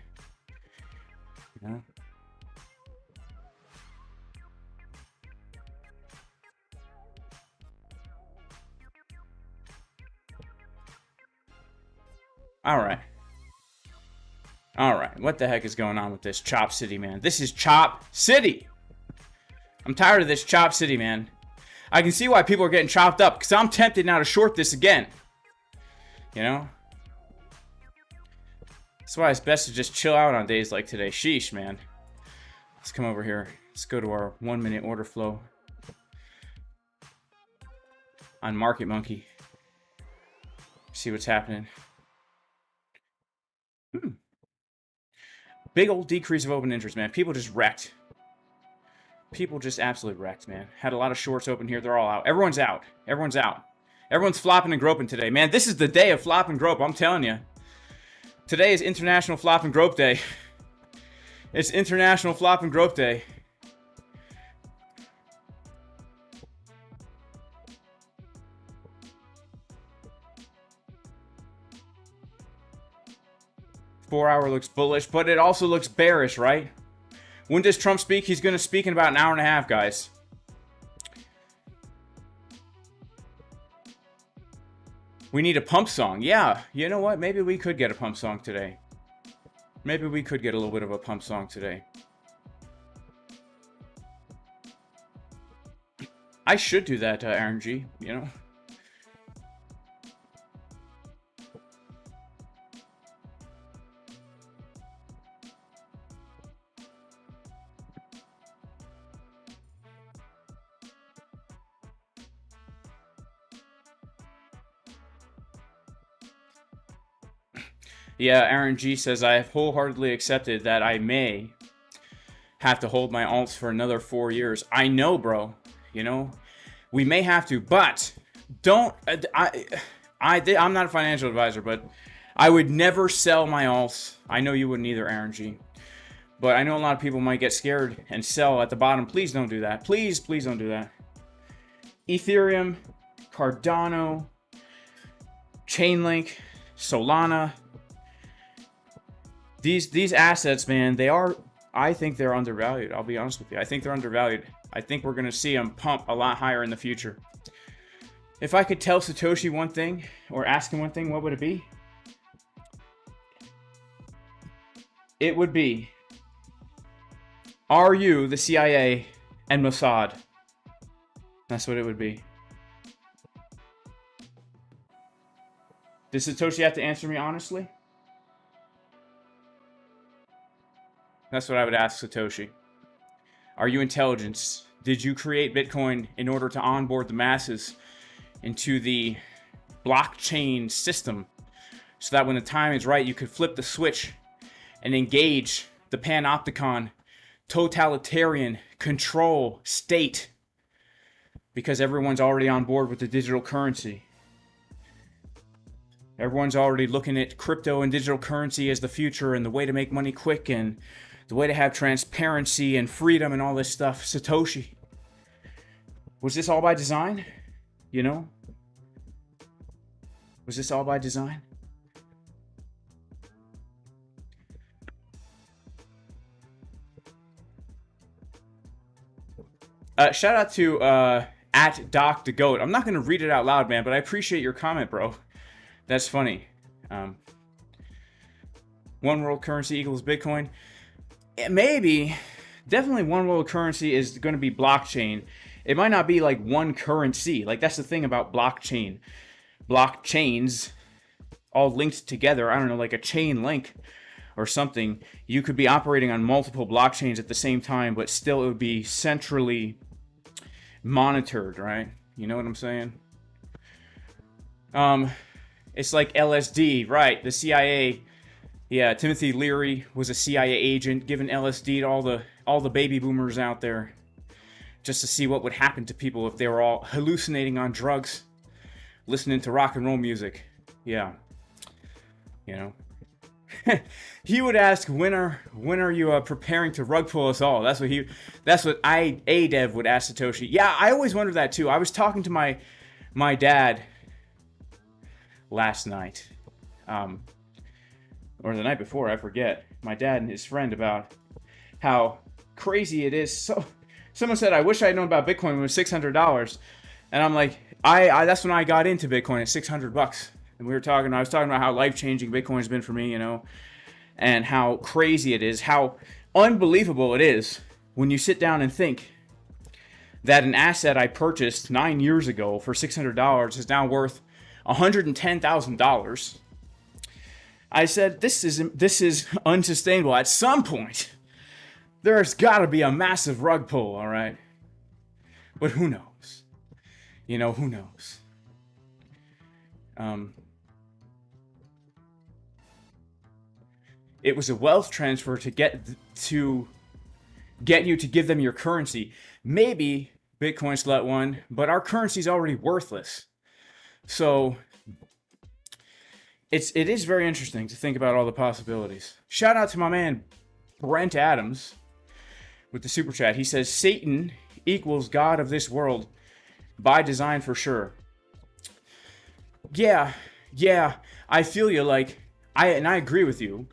Alright. Alright, what the heck is going on with this Chop City, man? This is Chop City! I'm tired of this Chop City, man. I can see why people are getting chopped up, because I'm tempted now to short this again. That's why it's best to just chill out on days like today. Sheesh, man. Let's come over here. Let's go to our 1 minute order flow on Market Monkey. See what's happening. Big old decrease of open interest, man. People just wrecked. People just absolutely wrecked, man. Had a lot of shorts open here. They're all out. Everyone's out. Everyone's out. Everyone's flopping and groping today. Man, this is the day of flop and grope. I'm telling you. Today is International Flop and Grope Day. It's International Flop and Grope Day. Four-hour looks bullish, but it also looks bearish, right? When does Trump speak? He's going to speak in about an hour and a half, guys. We need a pump song. Yeah, you know what? Maybe we could get a pump song today. Maybe we could get a little bit of a pump song today. I should do that, Aaron G, Yeah, Aaron G says, I have wholeheartedly accepted that I may have to hold my alts for another 4 years. I know, bro. We may have to, but don't... I'm not a financial advisor, but I would never sell my alts. I know you wouldn't either, Aaron G. But I know a lot of people might get scared and sell at the bottom. Please don't do that. Please, please don't do that. Ethereum, Cardano, Chainlink, Solana... These assets, man, I think they're undervalued. I'll be honest with you. I think they're undervalued. I think we're going to see them pump a lot higher in the future. If I could tell Satoshi one thing, or ask him one thing, what would it be? It would be, are you the CIA and Mossad? That's what it would be. Does Satoshi have to answer me honestly? That's what I would ask Satoshi. Are you intelligence? Did you create Bitcoin in order to onboard the masses into the blockchain system so that when the time is right, you could flip the switch and engage the panopticon totalitarian control state because everyone's already on board with the digital currency? Everyone's already looking at crypto and digital currency as the future and the way to make money quick and the way to have transparency and freedom and all this stuff. Satoshi. Was this all by design? Was this all by design? Shout out to at Doc the Goat. I'm not going to read it out loud, man, but I appreciate your comment, bro. That's funny. One world currency equals Bitcoin. Maybe. Definitely one world currency is going to be blockchain. It might not be like one currency. Like, that's the thing about blockchain. Blockchains all linked together. I don't know, like a chain link or something. You could be operating on multiple blockchains at the same time, but still it would be centrally monitored, right? You know what I'm saying? It's like LSD, right? The CIA... Yeah, Timothy Leary was a CIA agent giving LSD to all the baby boomers out there just to see what would happen to people if they were all hallucinating on drugs, listening to rock and roll music. Yeah. he would ask, when are you preparing to rug pull us all? That's what Adev would ask Satoshi. Yeah, I always wondered that too. I was talking to my dad last night, or the night before, I forget. My dad and his friend about how crazy it is. So someone said, I wish I had known about Bitcoin when it was $600, and I'm like, I that's when I got into Bitcoin at $600. And I was talking about how life-changing Bitcoin's been for me, and how crazy it is, how unbelievable it is when you sit down and think that an asset I purchased 9 years ago for $600 is now worth $110,000. I said, this is unsustainable. At some point, there's got to be a massive rug pull, all right? But who knows? Who knows? It was a wealth transfer to get you to give them your currency. Maybe Bitcoin's let one, but our currency's already worthless. So it is very interesting to think about all the possibilities. Shout out to my man Brent Adams with the super chat. He says Satan equals God of this world by design for sure. Yeah, I feel you. I agree with you.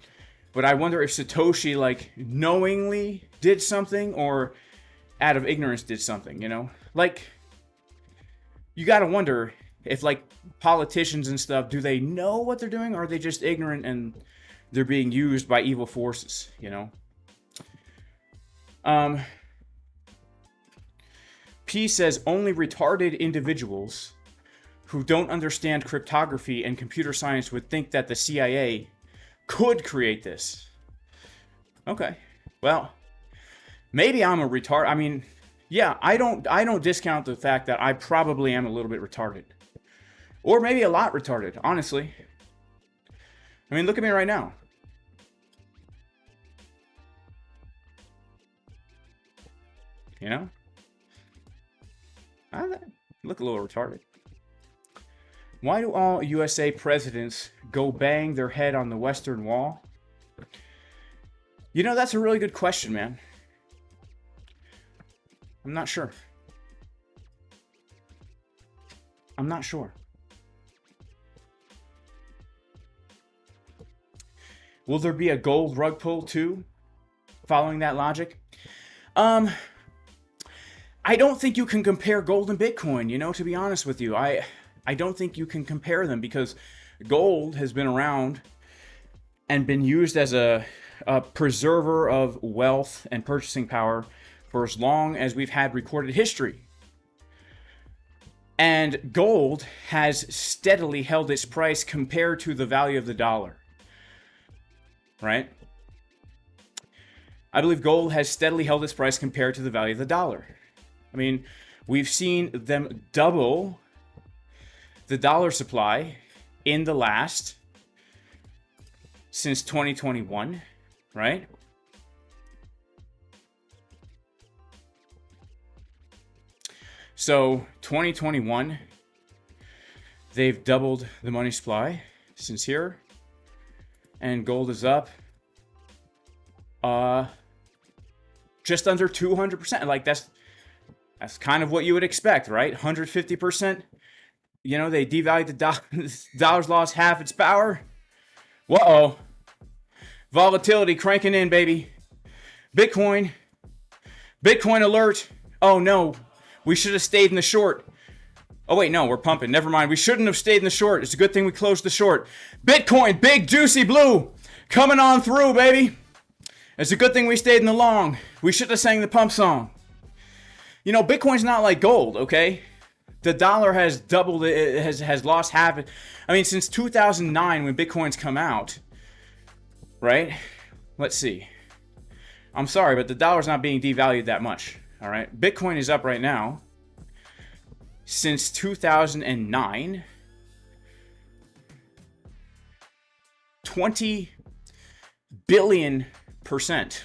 But I wonder if Satoshi, knowingly did something or out of ignorance did something, you got to wonder if, politicians and stuff, do they know what they're doing, or are they just ignorant and they're being used by evil forces, P says only retarded individuals who don't understand cryptography and computer science would think that the CIA could create this. Okay. Well, maybe I'm a retard. I mean, yeah, I don't discount the fact that I probably am a little bit retarded. Or maybe a lot retarded, honestly. I mean, look at me right now. I look a little retarded. Why do all USA presidents go bang their head on the Western Wall? That's a really good question, man. I'm not sure. Will there be a gold rug pull too, following that logic? I don't think you can compare gold and Bitcoin, to be honest with you. I don't think you can compare them because gold has been around and been used as a preserver of wealth and purchasing power for as long as we've had recorded history. And gold has steadily held its price compared to the value of the dollar. Right? I believe gold has steadily held its price compared to the value of the dollar. I mean, we've seen them double the dollar supply in the last, since 2021, right? So 2021, they've doubled the money supply since here, and gold is up just under 200%. That's kind of what you would expect, right? 150%. They devalued the dollar. The dollar's lost half its power. Whoa. Volatility cranking in, baby. Bitcoin alert. Oh, no. We should have stayed in the short. Oh, wait, no, we're pumping. Never mind. We shouldn't have stayed in the short. It's a good thing we closed the short. Bitcoin, big, juicy blue. Coming on through, baby. It's a good thing we stayed in the long. We should have sang the pump song. Bitcoin's not like gold, okay? The dollar has doubled, it has lost half it. I mean, since 2009 when Bitcoin's come out, right? Let's see. I'm sorry, but the dollar's not being devalued that much, all right? Bitcoin is up right now. Since 2009, 20 billion%,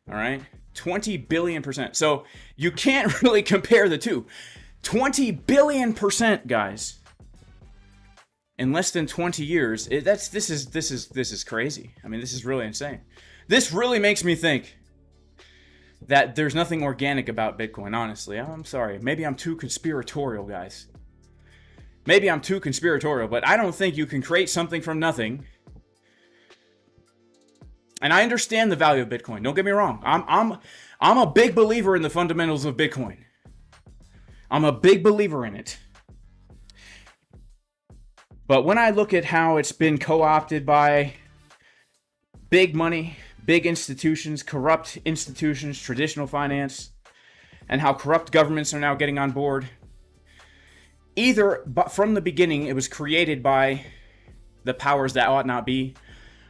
all right? 20 billion%. So you can't really compare the two. 20 billion%, guys. in less than 20 years. This is crazy. I mean, this is really insane. This really makes me think that there's nothing organic about Bitcoin, honestly. I'm sorry. Maybe I'm too conspiratorial, guys. Maybe I'm too conspiratorial, but I don't think you can create something from nothing. And I understand the value of Bitcoin. Don't get me wrong. I'm a big believer in the fundamentals of Bitcoin. I'm a big believer in it. But when I look at how it's been co-opted by big money, big institutions, corrupt institutions, traditional finance, and how corrupt governments are now getting on board, either from the beginning it was created by the powers that ought not be,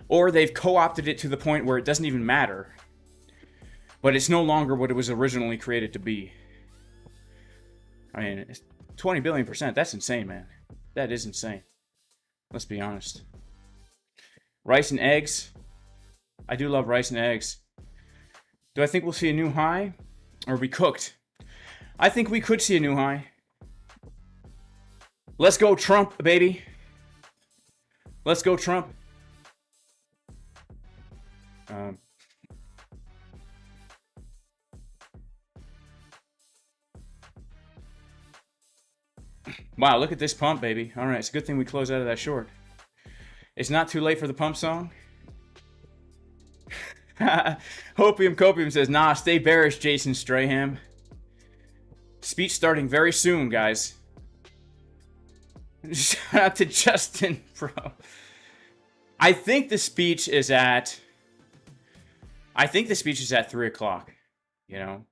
or they've co-opted it to the point where it doesn't even matter. But it's no longer what it was originally created to be. I mean, 20 billion%, that's insane, man. That is insane. Let's be honest. Rice and eggs. I do love rice and eggs. Do I think we'll see a new high? Or are we cooked? I think we could see a new high. Let's go Trump, baby. Let's go Trump. Wow, look at this pump, baby. All right, it's a good thing we closed out of that short. It's not too late for the pump song. Hopium Copium says, nah, stay bearish, Jason Strahan. Speech starting very soon, guys. Shout out to Justin, bro. I think the speech is at 3 o'clock, you know?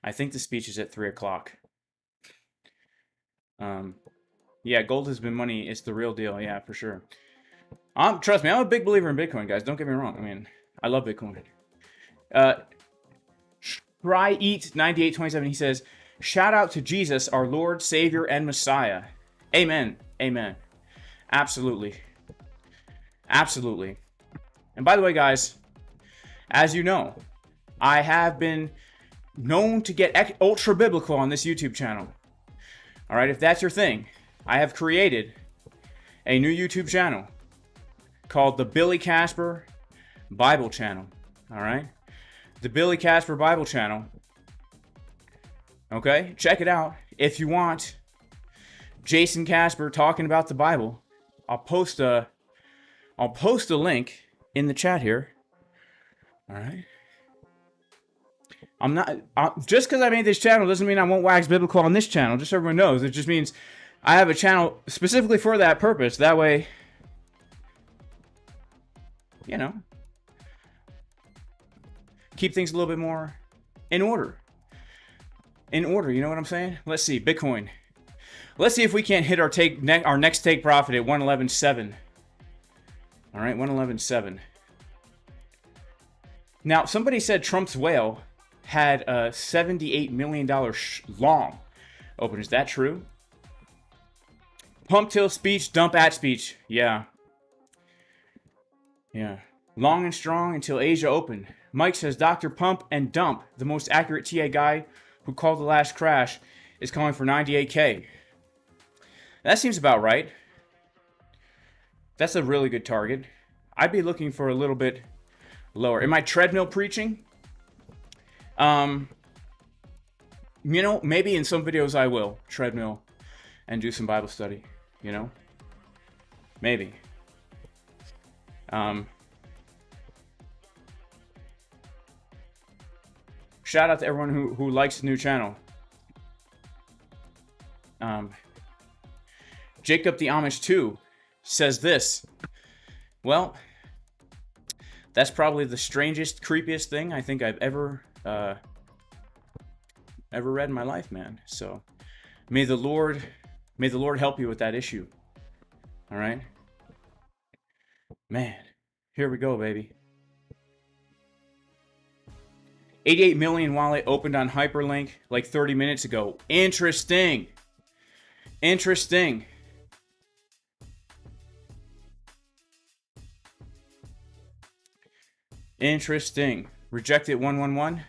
I think the speech is at 3 o'clock. Yeah, gold has been money. It's the real deal. Yeah, for sure. Trust me, I'm a big believer in Bitcoin, guys. Don't get me wrong. I mean, I love Bitcoin. Try Eat 9827. He says, shout out to Jesus, our Lord, Savior, and Messiah. Amen. Amen. Absolutely. Absolutely. And by the way, guys, as you know, I have been known to get ultra biblical on this YouTube channel. All right, if that's your thing, I have created a new YouTube channel called the Billy Casper Bible Channel. All right, the Billy Casper Bible Channel. Okay, check it out. If you want Jason Casper talking about the Bible, I'll post a link in the chat here. All right. I'm not just because I made this channel doesn't mean I won't wax biblical on this channel. Just so everyone knows, it just means I have a channel specifically for that purpose. That way, you know, keep things a little bit more in order. In order, you know what I'm saying? Let's see, Bitcoin. Let's see if we can't hit our next take profit at 111.7. All right, 111.7. Now, somebody said Trump's whale had a $78 million long open. Is that true? Pump till speech, dump at speech. Yeah. Yeah. Long and strong until Asia open. Mike says Dr. Pump and Dump, the most accurate TA guy who called the last crash, is calling for 98K. That seems about right. That's a really good target. I'd be looking for a little bit lower. Am I treadmill preaching? You know, maybe in some videos I will treadmill and do some Bible study, you know? Maybe. Shout out to everyone who likes the new channel. Jacob the Amish 2 says this. Well, that's probably the strangest, creepiest thing I think I've ever read in my life, man. So may the Lord help you with that issue. All right, man. Here we go, baby. 88 million wallet opened on Hyperlink like 30 minutes ago. Interesting. Interesting. Interesting. Rejected 111.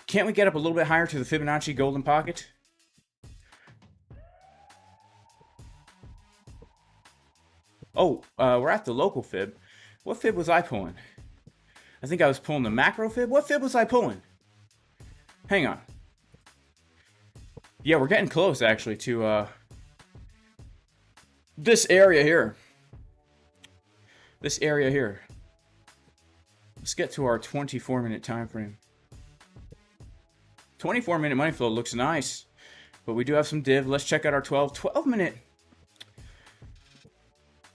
Can't we get up a little bit higher to the Fibonacci golden pocket? Oh, we're at the local fib. What fib was I pulling? I think I was pulling the macro fib. What fib was I pulling? Hang on. Yeah, we're getting close, actually, to this area here. This area here. Let's get to our 24-minute time frame. 24-minute money flow looks nice, but we do have some div. Let's check out our 12-minute.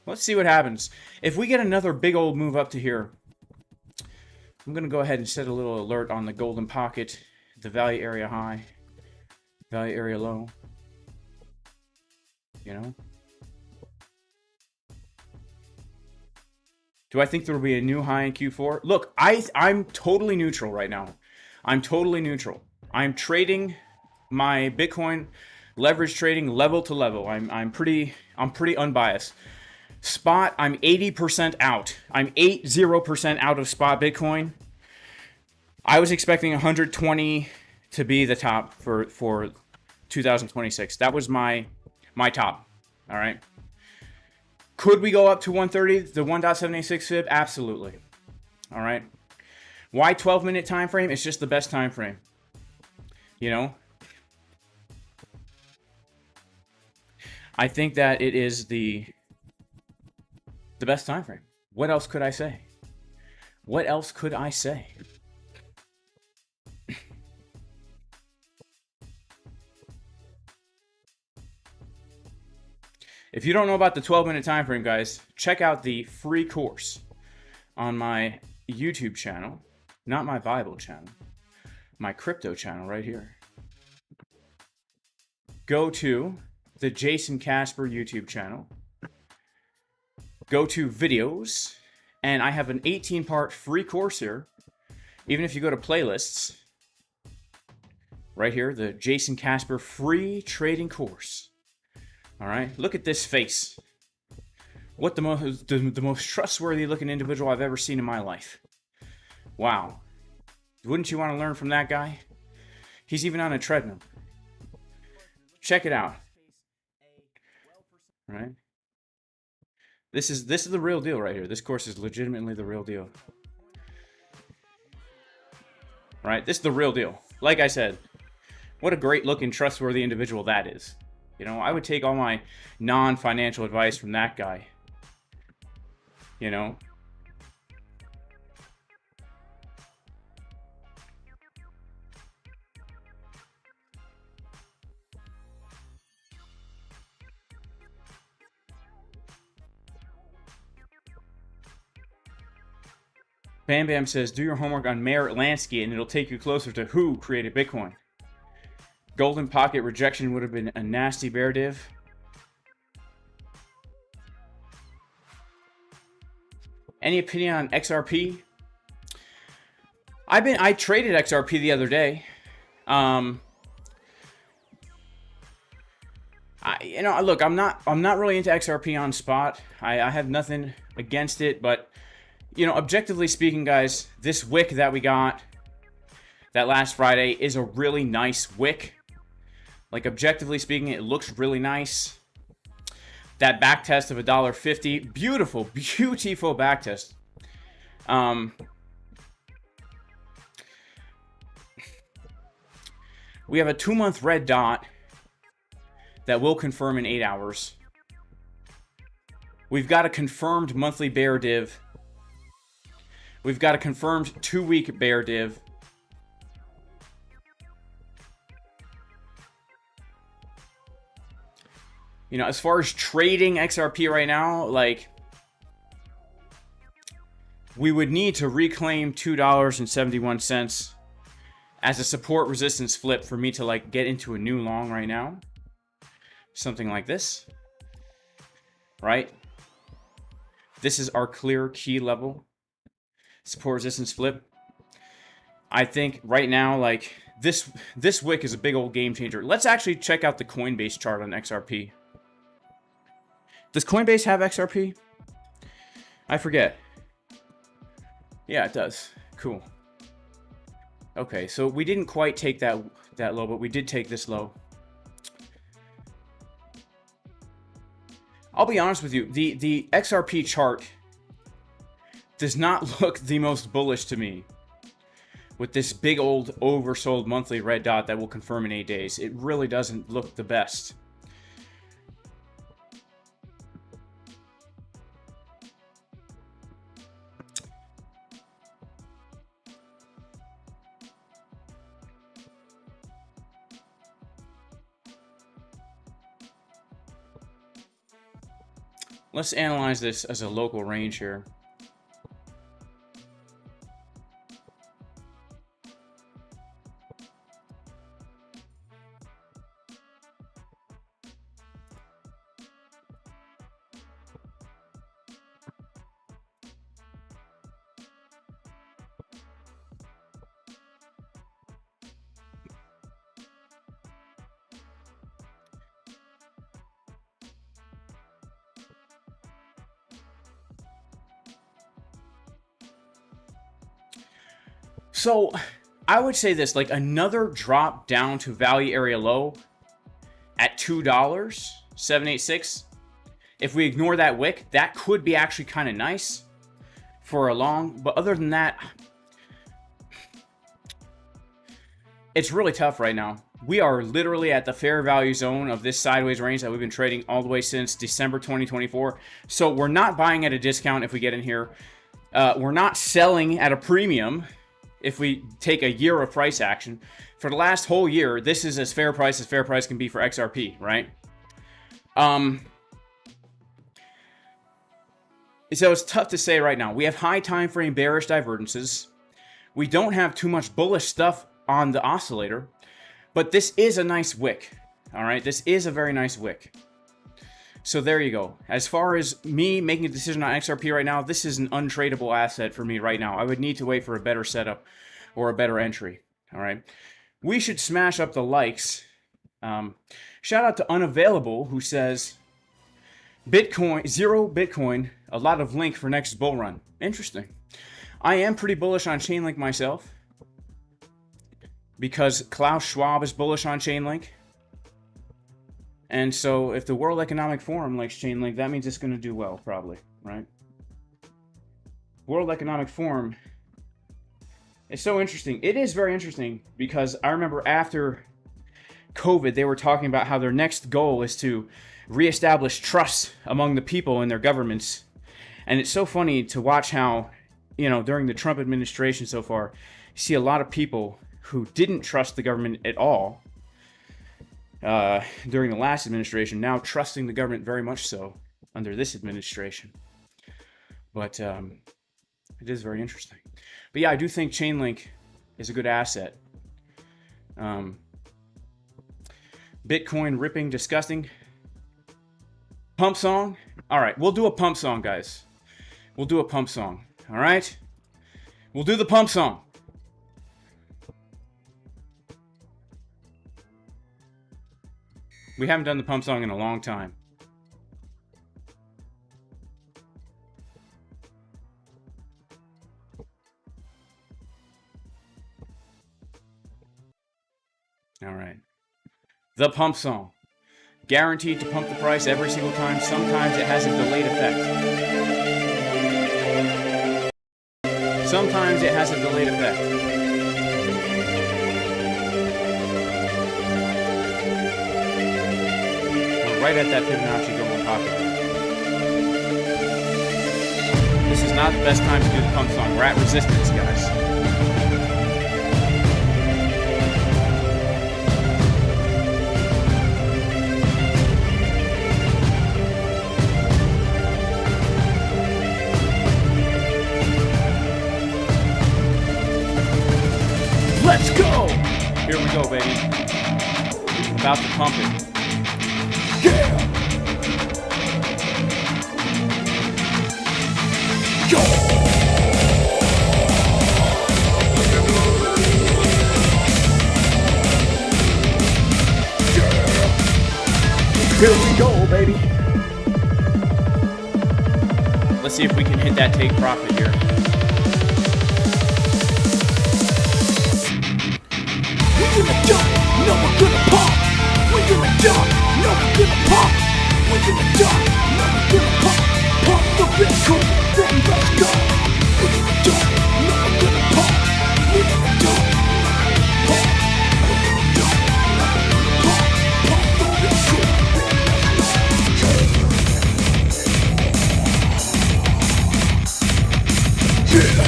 Let's see what happens. If we get another big old move up to here, I'm going to go ahead and set a little alert on the golden pocket, the value area high, value area low. You know? Do I think there will be a new high in Q4? Look, I'm totally neutral right now. I'm totally neutral. I'm trading my Bitcoin, leverage trading level to level. I'm pretty unbiased. Spot, I'm 80% out. I'm 80% out of spot Bitcoin. I was expecting 120 to be the top for 2026. That was my top. All right. Could we go up to 130, the 1.786 fib? Absolutely. All right. Why 12-minute time frame? It's just the best time frame. You know? I think that it is the best time frame. What else could I say? What else could I say? If you don't know about the 12-minute time frame, guys, check out the free course on my YouTube channel, not my Bible channel, my crypto channel right here. Go to the Jason Casper YouTube channel. Go to videos, and I have an 18-part free course here. Even if you go to playlists, right here, the Jason Casper free trading course. All right, look at this face. What the most trustworthy looking individual I've ever seen in my life. Wow. Wouldn't you want to learn from that guy? He's even on a treadmill. Check it out. All right. This is the real deal right here. This course is legitimately the real deal. Right? This is the real deal. Like I said, what a great looking trustworthy individual that is. You know, I would take all my non-financial advice from that guy. You know? Bam Bam says, do your homework on Mayor Lansky and it'll take you closer to who created Bitcoin. Golden pocket rejection would have been a nasty bear div. Any opinion on XRP? I traded XRP the other day. Look, I'm not really into XRP on spot. I have nothing against it, but you know, objectively speaking, guys, this wick that we got that last Friday is a really nice wick. Like, objectively speaking, it looks really nice. That back test of $1.50, beautiful, beautiful back test. We have a 2-month red dot that will confirm in 8 hours. We've got a confirmed monthly bear div. We've got a confirmed 2-week bear div. You know, as far as trading XRP right now, like, we would need to reclaim $2.71 as a support resistance flip for me to, like, get into a new long right now. Something like this. Right? This is our clear key level. Support resistance flip. I think right now, like, this wick is a big old game changer. Let's actually check out the Coinbase chart on XRP. Does Coinbase have XRP? I forget. Yeah, it does. Cool. Okay, so we didn't quite take that low, but we did take this low. I'll be honest with you, the XRP chart does not look the most bullish to me. With this big old oversold monthly red dot that will confirm in 8 days, it really doesn't look the best. Let's analyze this as a local range here. So I would say this, like another drop down to value area low at $2.786. If we ignore that wick, that could be actually kind of nice for a long. But other than that, it's really tough right now. We are literally at the fair value zone of this sideways range that we've been trading all the way since December 2024. So we're not buying at a discount if we get in here. We're not selling at a premium if we take a year of price action. For the last whole year, this is as fair price can be for XRP, right? So it's tough to say right now. We have high time frame bearish divergences. We don't have too much bullish stuff on the oscillator, but this is a nice wick. All right, this is a very nice wick. So there you go. As far as me making a decision on XRP right now, this is an untradeable asset for me right now. I would need to wait for a better setup or a better entry. All right. We should smash up the likes. Shout out to Unavailable, who says, Bitcoin, zero Bitcoin, a lot of link for next bull run. Interesting. I am pretty bullish on Chainlink myself, because Klaus Schwab is bullish on Chainlink. And so if the World Economic Forum likes Chainlink, that means it's going to do well, probably, right? World Economic Forum is so interesting. It is very interesting because I remember after COVID, they were talking about how their next goal is to reestablish trust among the people and their governments. And it's so funny to watch how, you know, during the Trump administration so far, you see a lot of people who didn't trust the government at all during the last administration, now trusting the government very much so under this administration. But it is very interesting. But yeah, I do think Chainlink is a good asset. Bitcoin ripping, disgusting. Pump song? All right, we'll do a pump song, guys. We'll do a pump song, all right? We'll do the pump song. We haven't done the pump song in a long time. All right. The pump song. Guaranteed to pump the price every single time. Sometimes it has a delayed effect. Sometimes it has a delayed effect. Right at that Fibonacci going pocket. This is not the best time to do the pump song. We're at resistance, guys. Let's go! Here we go, baby. About to pump it. Yeah! Yo! Yeah! Here we go, baby. Let's see if we can hit that take profit here. We're gonna jump, no, we're gonna pump. We're gonna jump, no, we're gonna pump. We're gonna jump, no, gonna pump the Bitcoin, then let's go. We're gonna dump, never gonna pump. We're gonna dump, pump. We're gonna dump, pump the Bitcoin, then let's go. Yeah.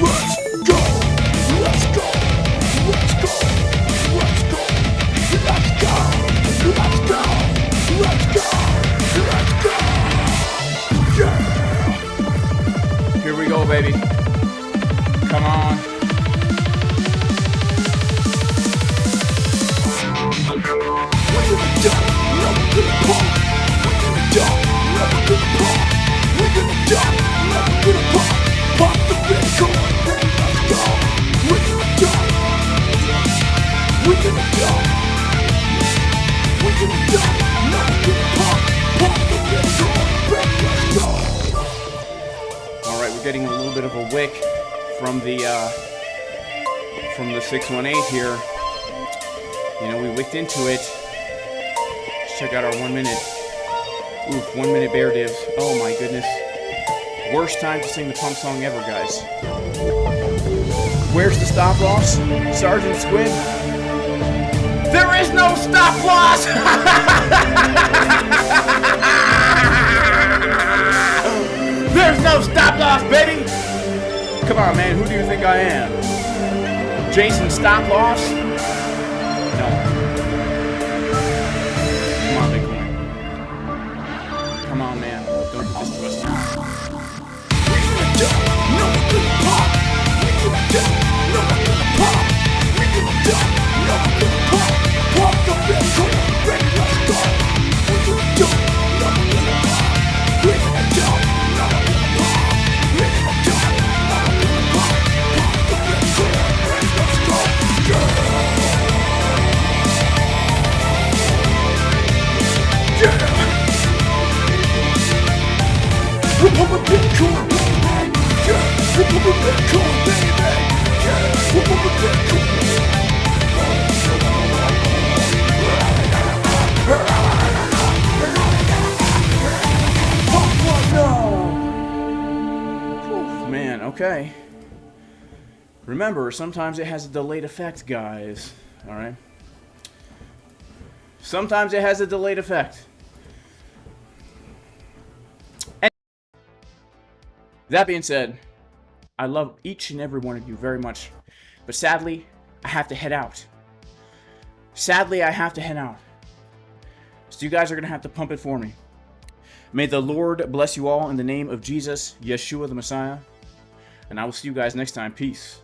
Let's go, let's go, let's go, let's go, let's go, let's go, let's go, let's go, yeah! Here we go, baby. Come on. We're gonna dump, never gonna pump. We're gonna dump, never gonna pump. We're gonna dump, never gonna pump. Pump the Bitcoin, then let's go. We're gonna dump. We're gonna dump. We're gonna dump, never gonna pump. Pump the Bitcoin, then let's go. All right, we're getting a little bit of a wick from the 618 here. You know, we wicked into it. Let's check out our 1 minute. Oof, 1 minute bear divs. Oh my goodness. Worst time to sing the pump song ever, guys. Where's the stop loss? Sergeant Squid? There is no stop loss! There's no stop loss, baby! Come on, man, who do you think I am? Jason Stop Loss? No. Come on, Bitcoin. Come on, man. Don't do this to us now. We're gonna dump, no we're gonna pop. We're gonna dump, no we're gonna pop. We're gonna dump, no we're gonna pop. Pop the Bitcoin, ready, let's go. We're gonna dump, no we're gonna pop. We're gonna dump, no we're gonna pop. We're gonna dump, no we're gonna pop. Pop the Bitcoin, ready, let's go. Yeah! We're pumping Bitcoin, baby. Yeah, we're pumping Bitcoin, baby. Yeah, we're pumping Bitcoin. Pump one now. Oof, man, okay. Remember, sometimes it has a delayed effect, guys. Alright? Sometimes it has a delayed effect. That being said, I love each and every one of you very much, but sadly, I have to head out. Sadly, I have to head out. So you guys are going to have to pump it for me. May the Lord bless you all in the name of Jesus, Yeshua the Messiah, and I will see you guys next time. Peace.